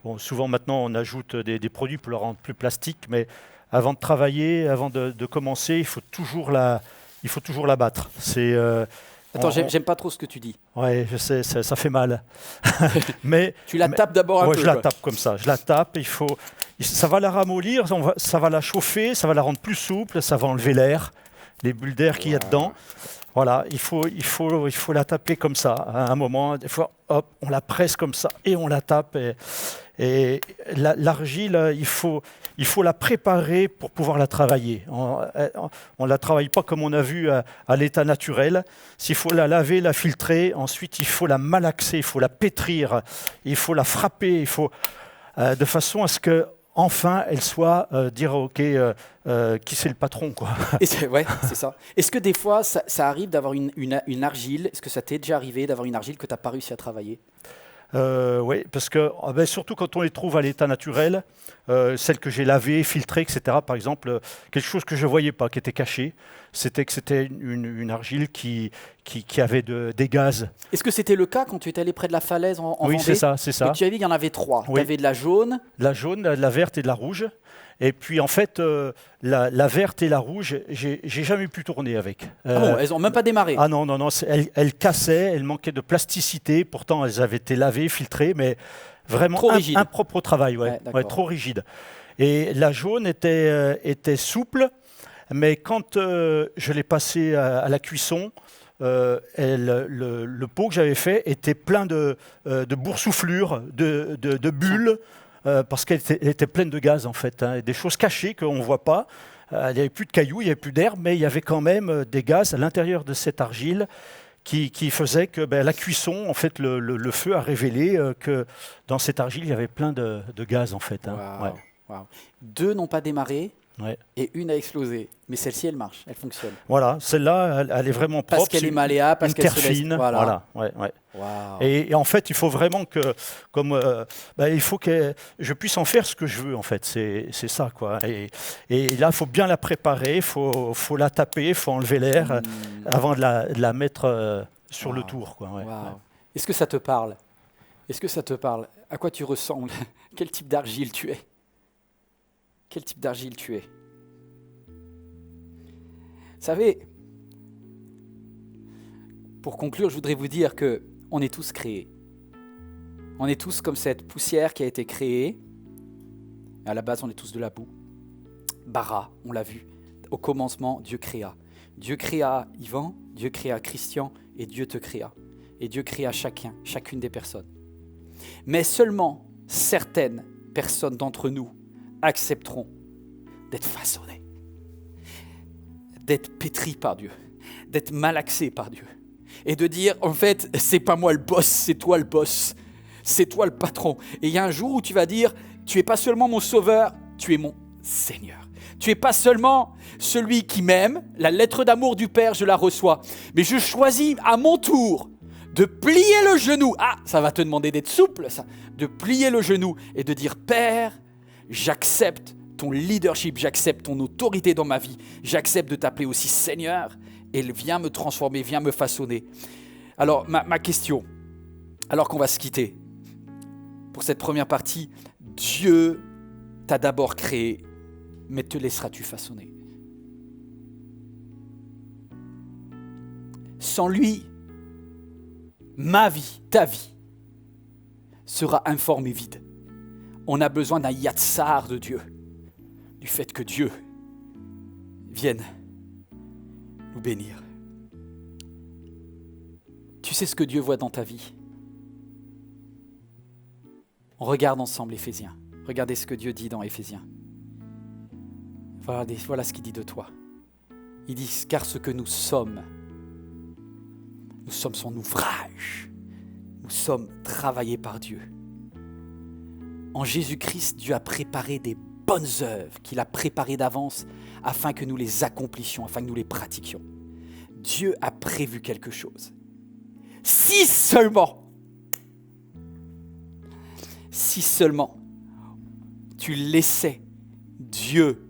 bon, souvent maintenant on ajoute des produits pour la rendre plus plastique, mais avant de travailler, avant de commencer, il faut toujours la battre. Attends, j'aime pas trop ce que tu dis. Ouais, je sais, ça fait mal. mais tu la tapes d'abord un peu. Je la tape comme ça. Je la tape. Ça va la ramollir, ça va la chauffer, ça va la rendre plus souple, ça va enlever l'air, les bulles d'air qu'il y a dedans. Voilà, il faut la taper comme ça. À un moment, des fois, hop, on la presse comme ça et on la tape. Et l'argile, il faut la préparer pour pouvoir la travailler. On ne la travaille pas comme on a vu à l'état naturel. S'il faut la laver, la filtrer, ensuite il faut la malaxer, il faut la pétrir, il faut la frapper, de façon à ce que enfin elle soit dire ok, qui c'est le patron, quoi. Ouais, c'est ça. Est-ce que des fois ça arrive d'avoir une argile? Est-ce que ça t'est déjà arrivé d'avoir une argile que tu n'as pas réussi à travailler? Oui, parce que surtout quand on les trouve à l'état naturel, celles que j'ai lavées, filtrées, etc. Par exemple, quelque chose que je ne voyais pas, qui était caché, c'était une argile qui avait des gaz. Est-ce que c'était le cas quand tu étais allé près de la falaise en Oui, Vendée? c'est ça. Et tu avais dit qu'il y en avait 3. Oui. Tu avais de la jaune. La jaune, de la verte et de la rouge. Et puis en fait, la verte et la rouge, j'ai jamais pu tourner avec. Ah bon, elles n'ont même pas démarré? Ah non, elles cassaient, elles manquaient de plasticité. Pourtant, elles avaient été lavées, filtrées, mais vraiment impropre au travail, ouais, trop rigide. Et la jaune était souple, mais quand je l'ai passée à la cuisson, le pot que j'avais fait était plein de boursouflures, de bulles. Parce qu'elle était pleine de gaz en fait, hein, des choses cachées qu'on ne voit pas. Il n'y avait plus de cailloux, il n'y avait plus d'herbe, mais il y avait quand même des gaz à l'intérieur de cette argile qui faisait que la cuisson, en fait, le feu a révélé que dans cette argile, il y avait plein de gaz en fait. Hein. Wow. 2 n'ont pas démarré. Ouais. Et une a explosé. Mais celle-ci, elle marche, elle fonctionne. Voilà, celle-là, elle est vraiment propre. Parce qu'elle est malléable, parce qu'elle se laisse... fine. Voilà. Ouais. Wow. Et en fait, il faut vraiment que, il faut que je puisse en faire ce que je veux, en fait. C'est ça, quoi. Et là, il faut bien la préparer, il faut la taper, il faut enlever l'air avant de la mettre sur le tour, quoi. Ouais. Est-ce que ça te parle? À quoi tu ressembles? Quel type d'argile tu es? Quel type d'argile tu es? Vous savez, pour conclure, je voudrais vous dire qu'on est tous créés. On est tous comme cette poussière qui a été créée. À la base, on est tous de la boue. Bara, on l'a vu. Au commencement, Dieu créa. Dieu créa Yvan, Dieu créa Christian et Dieu te créa. Et Dieu créa chacune des personnes. Mais seulement certaines personnes d'entre nous accepteront d'être façonnés, d'être pétris par Dieu, d'être malaxés par Dieu, et de dire, en fait, c'est pas moi le boss, c'est toi le boss, c'est toi le patron. Et il y a un jour où tu vas dire, tu es pas seulement mon sauveur, tu es mon Seigneur. Tu es pas seulement celui qui m'aime, la lettre d'amour du Père, je la reçois, mais je choisis à mon tour de plier le genou. Ah, ça va te demander d'être souple, ça. De plier le genou et de dire, Père, j'accepte ton leadership, j'accepte ton autorité dans ma vie, j'accepte de t'appeler aussi Seigneur et viens me transformer, viens me façonner. Alors, ma question, alors qu'on va se quitter, pour cette première partie, Dieu t'a d'abord créé, mais te laisseras-tu façonner? Sans lui, ma vie, ta vie, sera informe et vide. On a besoin d'un yatsar de Dieu, du fait que Dieu vienne nous bénir. Tu sais ce que Dieu voit dans ta vie? On regarde ensemble Éphésiens. Regardez ce que Dieu dit dans Éphésiens. Voilà ce qu'il dit de toi. Il dit, car ce que nous sommes son ouvrage. Nous sommes travaillés par Dieu. En Jésus-Christ, Dieu a préparé des bonnes œuvres qu'il a préparées d'avance afin que nous les accomplissions, afin que nous les pratiquions. Dieu a prévu quelque chose. Si seulement si seulement tu laissais Dieu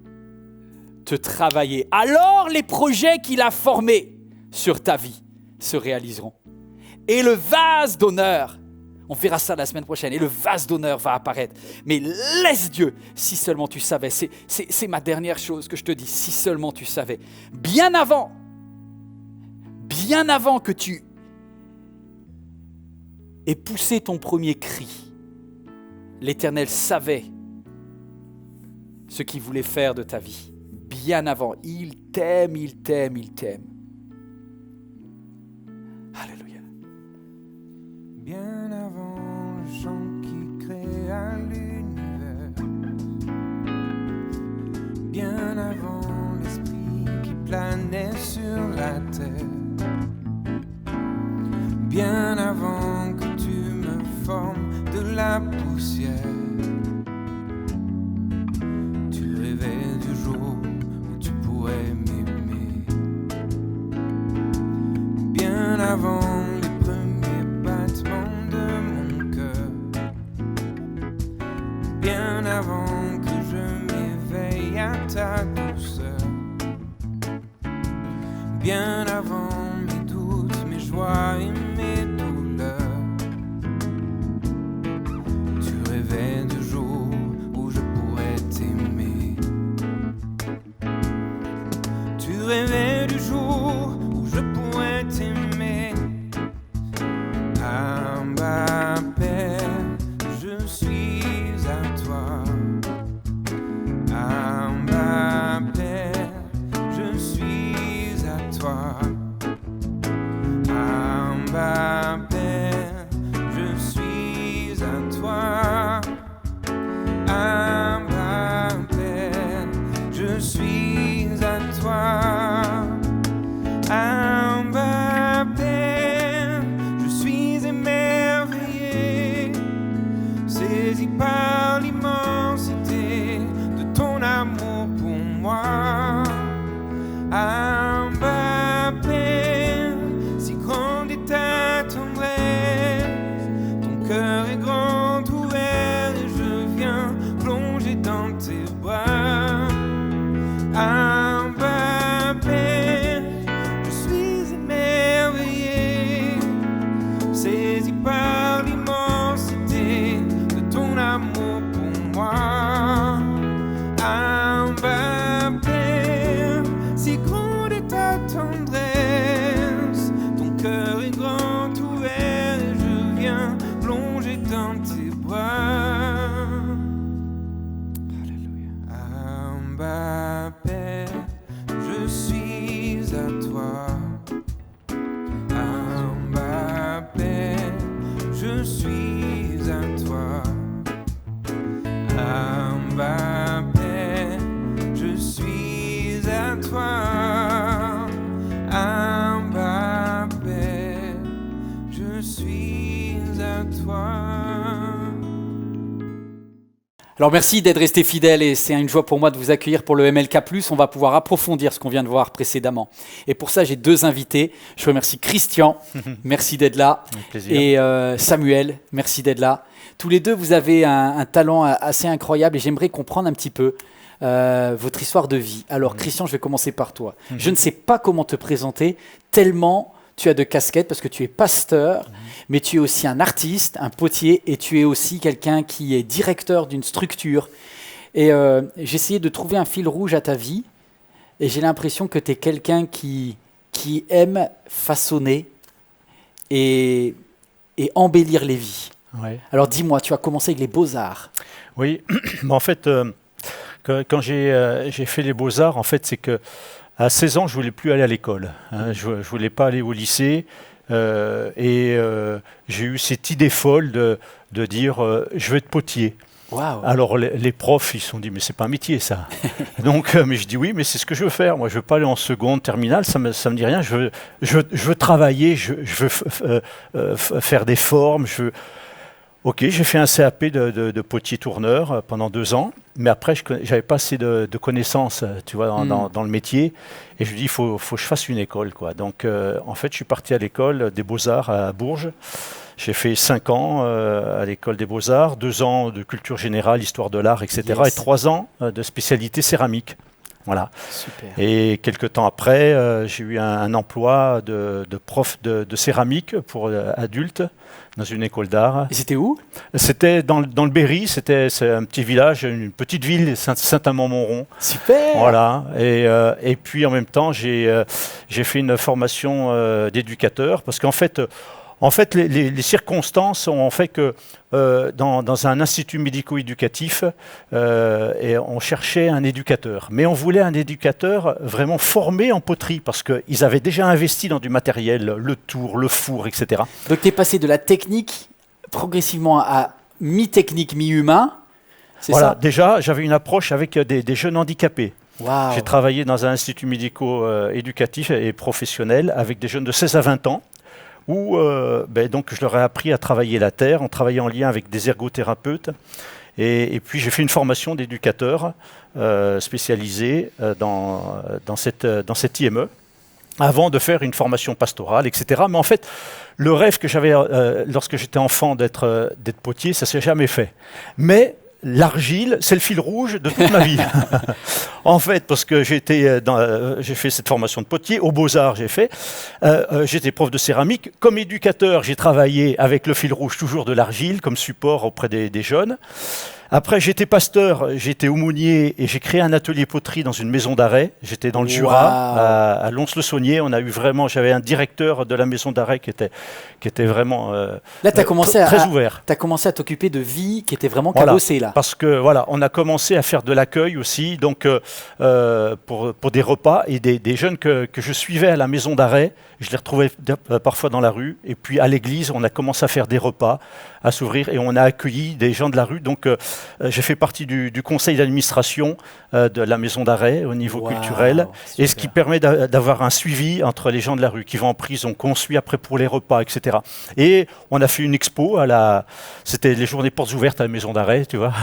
te travailler, alors les projets qu'il a formés sur ta vie se réaliseront. Et le vase d'honneur, on verra ça la semaine prochaine, et le vase d'honneur va apparaître. Mais laisse Dieu, si seulement tu savais, c'est ma dernière chose que je te dis, si seulement tu savais, bien avant que tu aies poussé ton premier cri, l'Éternel savait ce qu'il voulait faire de ta vie. Bien avant, il t'aime, il t'aime, il t'aime. Alléluia. Bien avant le chant qui créa l'univers, bien avant l'esprit qui planait sur la terre, bien avant que tu me formes de la poussière, tu rêvais du jour où tu pourrais m'aimer. Bien avant les premiers battements de mon cœur, bien avant que je m'éveille à ta douceur, bien avant mes doutes, mes joies et mes douleurs, tu rêvais du jour où je pourrais t'aimer. Tu rêvais du jour où je pourrais t'aimer. Abba Père, je suis à toi. Abba Père, je suis à toi. Abba Père, je suis à toi. Abba Père, je suis à toi. Abba Père, je suis émerveillé, saisi par l'immensité de ton amour pour moi. Abba Père, si grande est ta tendresse, ton cœur est grand ouvert et je viens plonger dans tes bras. Abba Père, je suis émerveillé, saisi par l'immensité de ton amour pour moi. Abba Père, si grande est ta tendresse, ton cœur est grand ouvert et je viens plonger dans tes bras. Abba Père, je suis à toi. Abba Père, je suis à toi. Abba Père, je suis à toi. Abba Père, je suis à toi. Alors merci d'être resté fidèle et c'est une joie pour moi de vous accueillir pour le MLK+. On va pouvoir approfondir ce qu'on vient de voir précédemment. Et pour ça, j'ai deux invités. Je remercie Christian, merci d'être là. Avec plaisir. Et Samuel, merci d'être là. Tous les deux, vous avez un talent assez incroyable et j'aimerais comprendre un petit peu votre histoire de vie. Alors Christian, je vais commencer par toi. Je ne sais pas comment te présenter tellement tu as de casquettes parce que tu es pasteur, mais tu es aussi un artiste, un potier et tu es aussi quelqu'un qui est directeur d'une structure. Et j'ai essayé de trouver un fil rouge à ta vie et j'ai l'impression que tu es quelqu'un qui aime façonner et embellir les vies. Ouais. Alors dis-moi, tu as commencé avec les beaux-arts. Oui, mais en fait, quand j'ai fait les beaux-arts, en fait, c'est que à 16 ans, je voulais plus aller à l'école. Hein, je voulais pas aller au lycée. Et j'ai eu cette idée folle de dire je veux être potier. Waouh. Alors les profs, ils se sont dit mais c'est pas un métier ça. Donc mais je dis oui mais c'est ce que je veux faire. Moi je veux pas aller en seconde, terminale, ça me dit rien. Je veux travailler, je veux faire des formes. Ok, j'ai fait un CAP de potier tourneur pendant 2 ans, mais après j'avais pas assez de connaissances, tu vois, dans le métier. Et je me dis il faut que je fasse une école quoi. Donc en fait je suis parti à l'école des Beaux-Arts à Bourges. J'ai fait 5 ans à l'école des Beaux-Arts, 2 ans de culture générale, histoire de l'art, etc. Yes. Et 3 ans de spécialité céramique. Voilà. Super. Et quelques temps après, j'ai eu un emploi de prof de céramique pour adultes dans une école d'art. Et c'était où? C'était dans le Berry, c'est un petit village, une petite ville, Saint-Amand-Montrond. Super. Voilà. Et puis en même temps, j'ai fait une formation d'éducateur parce qu'en fait, les circonstances ont fait que dans un institut médico-éducatif, et on cherchait un éducateur. Mais on voulait un éducateur vraiment formé en poterie parce qu'ils avaient déjà investi dans du matériel, le tour, le four, etc. Donc tu es passé de la technique progressivement à mi-technique, mi-humain. C'est Voilà. ça? Déjà, j'avais une approche avec des jeunes handicapés. Waouh. J'ai travaillé dans un institut médico-éducatif et professionnel avec des jeunes de 16 à 20 ans. Où donc je leur ai appris à travailler la terre, on travaillait en lien avec des ergothérapeutes. Et puis j'ai fait une formation d'éducateur spécialisé dans cette IME, avant de faire une formation pastorale, etc. Mais en fait, le rêve que j'avais lorsque j'étais enfant d'être potier, ça ne s'est jamais fait. Mais l'argile, c'est le fil rouge de toute ma vie. En fait, parce que j'ai fait cette formation de potier, aux Beaux-Arts j'étais prof de céramique. Comme éducateur, j'ai travaillé avec le fil rouge toujours de l'argile, comme support auprès des jeunes. Après, j'étais pasteur, j'étais aumônier et j'ai créé un atelier poterie dans une maison d'arrêt. J'étais dans le Jura, à Lons-le-Saunier. J'avais un directeur de la maison d'arrêt qui était vraiment Là, tu as commencé très ouvert. Tu as commencé à t'occuper de vie qui était vraiment cabossée là. Parce que voilà, on a commencé à faire de l'accueil aussi, donc pour des repas et des jeunes que je suivais à la maison d'arrêt. Je les retrouvais parfois dans la rue. Et puis à l'église, on a commencé à faire des repas, à s'ouvrir et on a accueilli des gens de la rue. Donc j'ai fait partie du conseil d'administration de la maison d'arrêt au niveau culturel. Et ce qui permet d'avoir un suivi entre les gens de la rue qui vont en prison, qu'on suit après pour les repas, etc. Et on a fait une expo c'était les journées portes ouvertes à la maison d'arrêt, tu vois,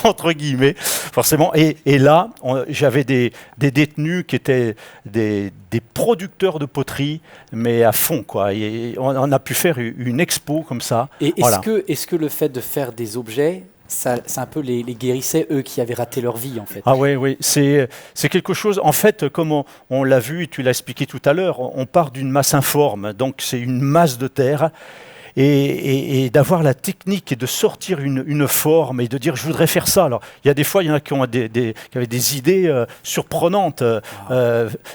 entre guillemets, forcément. Et là, j'avais des détenus qui étaient des producteurs de poterie, mais à fond, quoi. Et on a pu faire une expo comme ça. Et est-ce que le fait de faire des objets, c'est un peu les guérissait, eux qui avaient raté leur vie, en fait? Ah oui, c'est quelque chose, en fait, comme on l'a vu, et tu l'as expliqué tout à l'heure, on part d'une masse informe, donc c'est une masse de terre. Et d'avoir la technique et de sortir une forme et de dire je voudrais faire ça. Alors il y a des fois, il y en a qui avaient des idées surprenantes.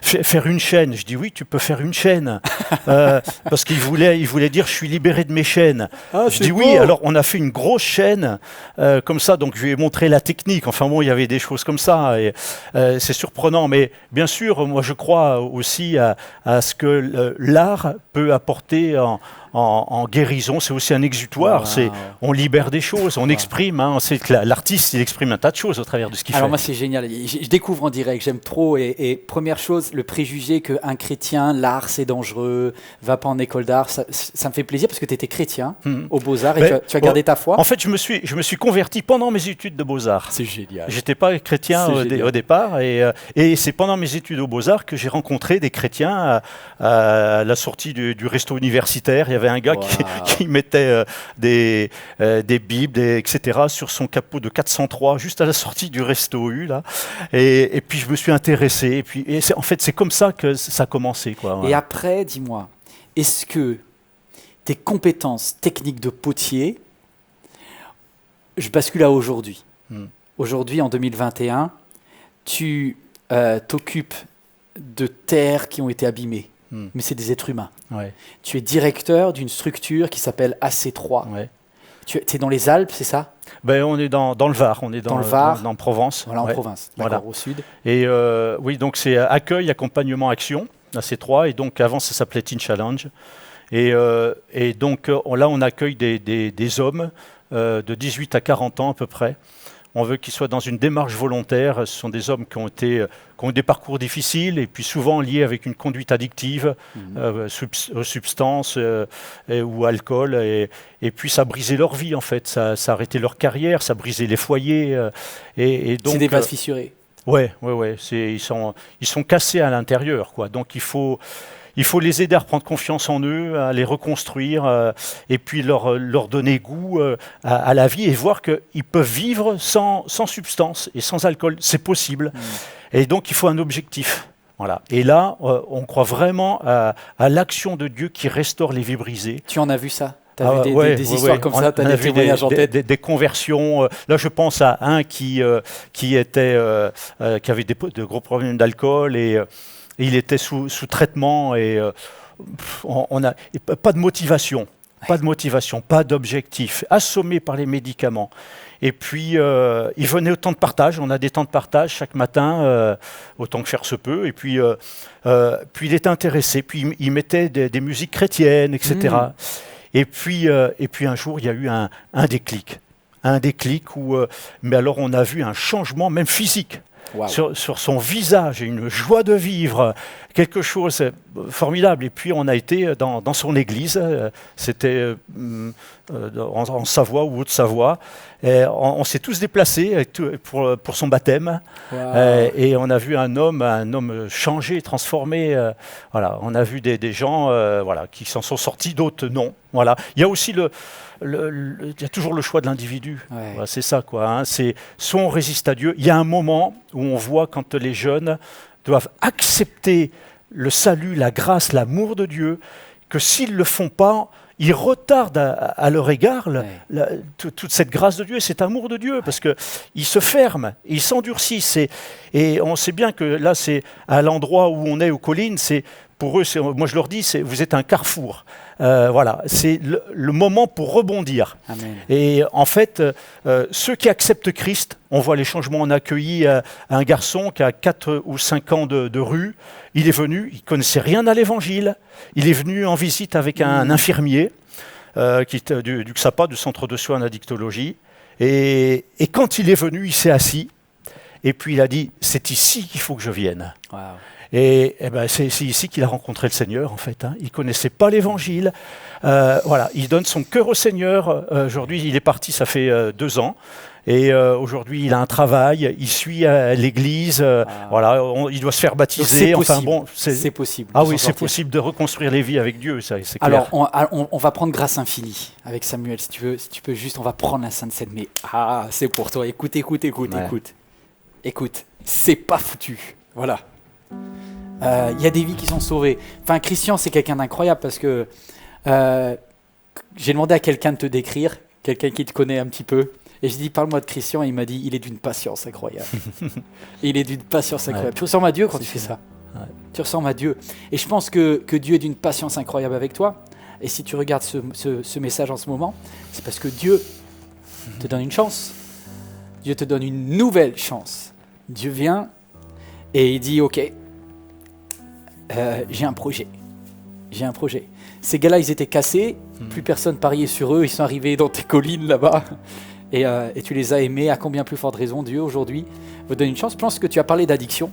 Faire une chaîne. Je dis oui, tu peux faire une chaîne. Parce qu'il voulait dire je suis libéré de mes chaînes. Je dis oui, alors on a fait une grosse chaîne comme ça, donc je lui ai montré la technique. Enfin bon, il y avait des choses comme ça. Et, c'est surprenant, mais bien sûr, moi je crois aussi à ce que l'art peut apporter en guérison. C'est aussi un exutoire. On libère des choses, on exprime. On sait que l'artiste, il exprime un tas de choses au travers de ce qu'il fait. Alors moi, c'est génial. Je découvre en direct, j'aime trop. Et première chose, le préjugé qu'un chrétien, l'art, c'est dangereux, va pas en école d'art, ça me fait plaisir parce que tu étais chrétien aux Beaux-Arts et tu as gardé ta foi. En fait, je me suis converti pendant mes études de Beaux-Arts. C'est génial. J'étais pas chrétien au départ. Et c'est pendant mes études aux Beaux-Arts que j'ai rencontré des chrétiens à la sortie du resto universitaire. Il y avait un gars qui mettait des bibles, etc. sur son capot de 403, juste à la sortie du resto U, là. Et puis je me suis intéressé. En fait, c'est comme ça que ça a commencé, quoi. Et après, dis-moi, est-ce que tes compétences techniques de potier, je bascule à aujourd'hui. Aujourd'hui, en 2021, tu t'occupes de terres qui ont été abîmées. Mais c'est des êtres humains. Ouais. Tu es directeur d'une structure qui s'appelle AC3. Ouais. Tu es dans les Alpes, c'est ça? On est dans le Var, on est dans le Var, dans Provence. Voilà, en Provence, d'accord, au sud. Et oui, donc c'est accueil, accompagnement, action, AC3. Et donc avant, ça s'appelait Teen Challenge. Et donc là, on accueille des hommes de 18 à 40 ans à peu près. On veut qu'ils soient dans une démarche volontaire. Ce sont des hommes qui ont eu des parcours difficiles et puis souvent liés avec une conduite addictive, aux substances ou alcool. Et puis ça a brisé leur vie en fait. Ça a arrêté leur carrière, ça a brisé les foyers. Donc, c'est des vases fissurés. Ouais. Ils sont cassés à l'intérieur, quoi. Donc il faut les aider à reprendre confiance en eux, à les reconstruire, et puis leur donner goût à la vie et voir qu'ils peuvent vivre sans substance et sans alcool. C'est possible. Et donc il faut un objectif. Voilà. Et là, on croit vraiment à l'action de Dieu qui restaure les vies brisées. Tu en as vu ça? Tu as vu des histoires comme ça? Tu as des témoignages en tête? Des conversions. Là, je pense à un qui avait de gros problèmes d'alcool et il était sous traitement et on a pas de motivation. Pas de motivation, pas d'objectif, assommé par les médicaments. Et puis, il venait au temps de partage. On a des temps de partage chaque matin, autant que faire se peut. Et puis il était intéressé. Puis, il mettait des musiques chrétiennes, etc. Et puis un jour, il y a eu un déclic. Un déclic où, mais alors, on a vu un changement, même physique. Wow. Sur son visage, une joie de vivre, quelque chose formidable. Et puis on a été dans son église, c'était en Savoie ou Haute-Savoie. On s'est tous déplacés pour son baptême. Wow. Et on a vu un homme changé, transformé. Voilà. On a vu des gens qui s'en sont sortis, d'autres non. Voilà. Il y a aussi il y a toujours le choix de l'individu. Ouais. Voilà, c'est ça, quoi. Hein. C'est soit on résiste à Dieu. Il y a un moment où on voit quand les jeunes doivent accepter le salut, la grâce, l'amour de Dieu, que s'ils ne le font pas, ils retardent à leur égard toute cette grâce de Dieu et cet amour de Dieu, parce qu'ils se ferment, ils s'endurcissent. Et on sait bien que là, c'est à l'endroit où on est aux collines, pour eux, moi je leur dis, vous êtes un carrefour. Voilà, c'est le moment pour rebondir. Amen. Et en fait, ceux qui acceptent Christ, on voit les changements. On a accueilli un garçon qui a 4 ou 5 ans de rue. Il est venu, il ne connaissait rien à l'évangile. Il est venu en visite avec un infirmier qui était du XAPA, du Centre de soins en addictologie. Et quand il est venu, il s'est assis. Et puis il a dit, c'est ici qu'il faut que je vienne. Wow. Et c'est ici qu'il a rencontré le Seigneur, en fait. Hein. Il ne connaissait pas l'Évangile. Voilà, il donne son cœur au Seigneur. Aujourd'hui, il est parti, ça fait 2 ans. Et aujourd'hui, il a un travail, il suit l'Église. Voilà, il doit se faire batiser. C'est possible. Ah oui, c'est possible de reconstruire les vies avec Dieu, ça, c'est Alors, clair. on va prendre grâce infinie avec Samuel, si tu peux juste, on va prendre la Sainte Seine. Mais c'est pour toi. Écoute. Écoute, c'est pas foutu. Voilà. Il y a des vies qui sont sauvées. Enfin, Christian, c'est quelqu'un d'incroyable parce que j'ai demandé à quelqu'un de te décrire, quelqu'un qui te connaît un petit peu, et j'ai dit parle-moi de Christian, et il m'a dit il est d'une patience incroyable. Il est d'une patience incroyable. Tu ressembles à Dieu quand tu fais ça. Ouais. Tu ressembles à Dieu. Et je pense que Dieu est d'une patience incroyable avec toi. Et si tu regardes ce message en ce moment, c'est parce que Dieu te donne une chance. Dieu te donne une nouvelle chance. Dieu vient et il dit ok. J'ai un projet. Ces gars-là, ils étaient cassés, plus personne pariait sur eux, ils sont arrivés dans tes collines là-bas, et tu les as aimés, à combien plus forte raison Dieu aujourd'hui vous donne une chance. Je pense que tu as parlé d'addiction,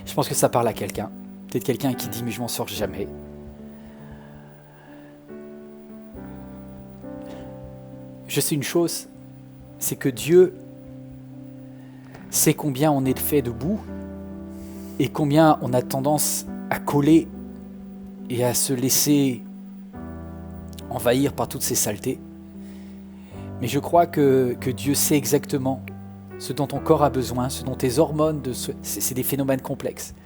je pense que ça parle à quelqu'un, peut-être quelqu'un qui dit mais je m'en sors jamais. Je sais une chose, c'est que Dieu sait combien on est fait debout, et combien on a tendance à coller et à se laisser envahir par toutes ces saletés. Mais je crois que Dieu sait exactement ce dont ton corps a besoin, ce dont tes hormones, c'est des phénomènes complexes.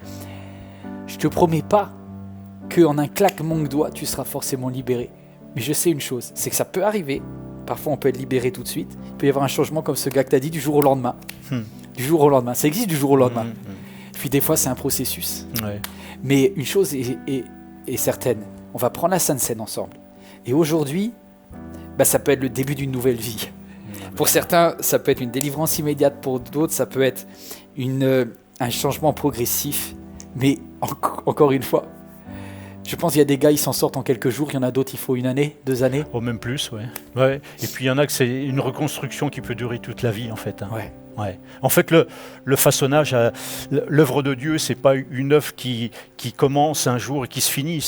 Je ne te promets pas qu'en un claquement de doigts, tu seras forcément libéré. Mais je sais une chose, c'est que ça peut arriver. Parfois, on peut être libéré tout de suite. Il peut y avoir un changement comme ce gars que tu as dit, du jour au lendemain. Du jour au lendemain. Ça existe du jour au lendemain. Puis des fois, c'est un processus. Ouais. Mais une chose est certaine, on va prendre la Sainte Seine ensemble. Et aujourd'hui, ça peut être le début d'une nouvelle vie. Pour certains, ça peut être une délivrance immédiate. Pour d'autres, ça peut être un changement progressif. Mais encore une fois, je pense qu'il y a des gars, ils s'en sortent en quelques jours. Il y en a d'autres, il faut 1 année, 2 années. Oh, même plus, ouais. Et puis, il y en a que c'est une reconstruction qui peut durer toute la vie, en fait. Hein. Ouais. En fait, le façonnage, l'œuvre de Dieu, c'est pas une œuvre qui commence un jour et qui se finit.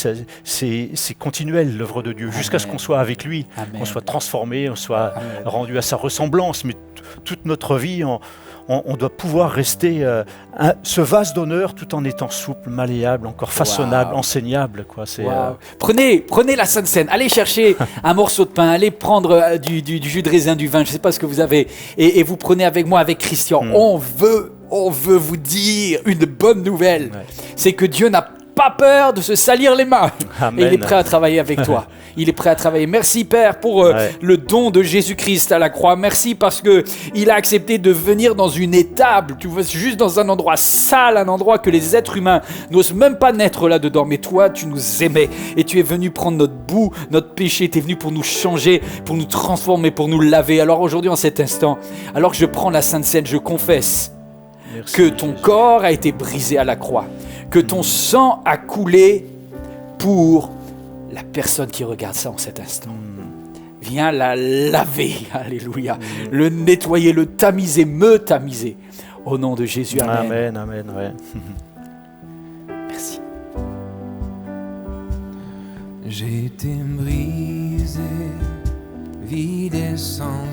C'est continuel, l'œuvre de Dieu, jusqu'à ce qu'on soit avec lui, qu'on soit transformé, on soit rendu à sa ressemblance. Mais toute notre vie, on doit pouvoir rester ce vase d'honneur tout en étant souple, malléable, encore façonnable, Wow. enseignable. Quoi. C'est, Wow. Prenez la Sainte Seine, allez chercher un morceau de pain, allez prendre du jus de raisin, du vin, je ne sais pas ce que vous avez, et vous prenez avec moi, avec Christian. On veut vous dire une bonne nouvelle. Ouais. C'est que Dieu n'a pas peur de se salir les mains. Amen. Et il est prêt à travailler avec toi. Il est prêt à travailler. Merci Père pour Ouais. le don de Jésus-Christ à la croix. Merci parce que il a accepté de venir dans une étable, tu vois, juste dans un endroit sale, un endroit que les êtres humains n'osent même pas naître là-dedans. Mais toi, tu nous aimais et tu es venu prendre notre boue, notre péché. Tu es venu pour nous changer, pour nous transformer, pour nous laver. Alors aujourd'hui, en cet instant, alors que je prends la Sainte Seine, je confesse Merci, que ton Jésus. corps a été brisé à la croix, que ton sang a coulé pour la personne qui regarde ça en cet instant. Viens la laver, alléluia, le nettoyer, le tamiser, me tamiser. Au nom de Jésus, amen. Amen, amen, ouais. Merci. J'ai été brisé, vide et sans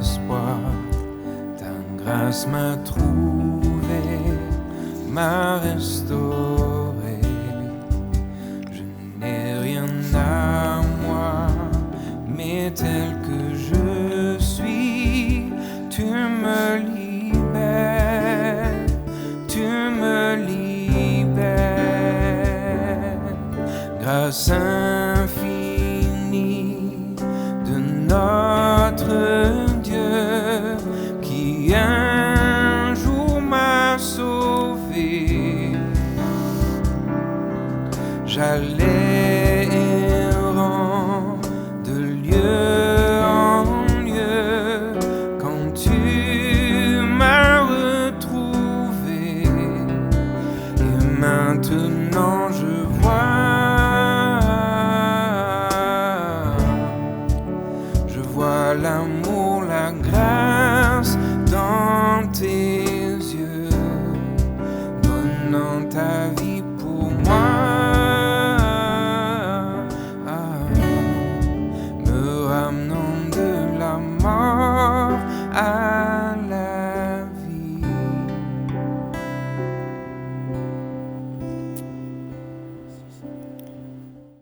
espoir. Ta grâce m'a trouvé, m'a restauré. Je n'ai rien à moi, mais tel que je suis, tu me libères, tu me libères. Grâce infinie,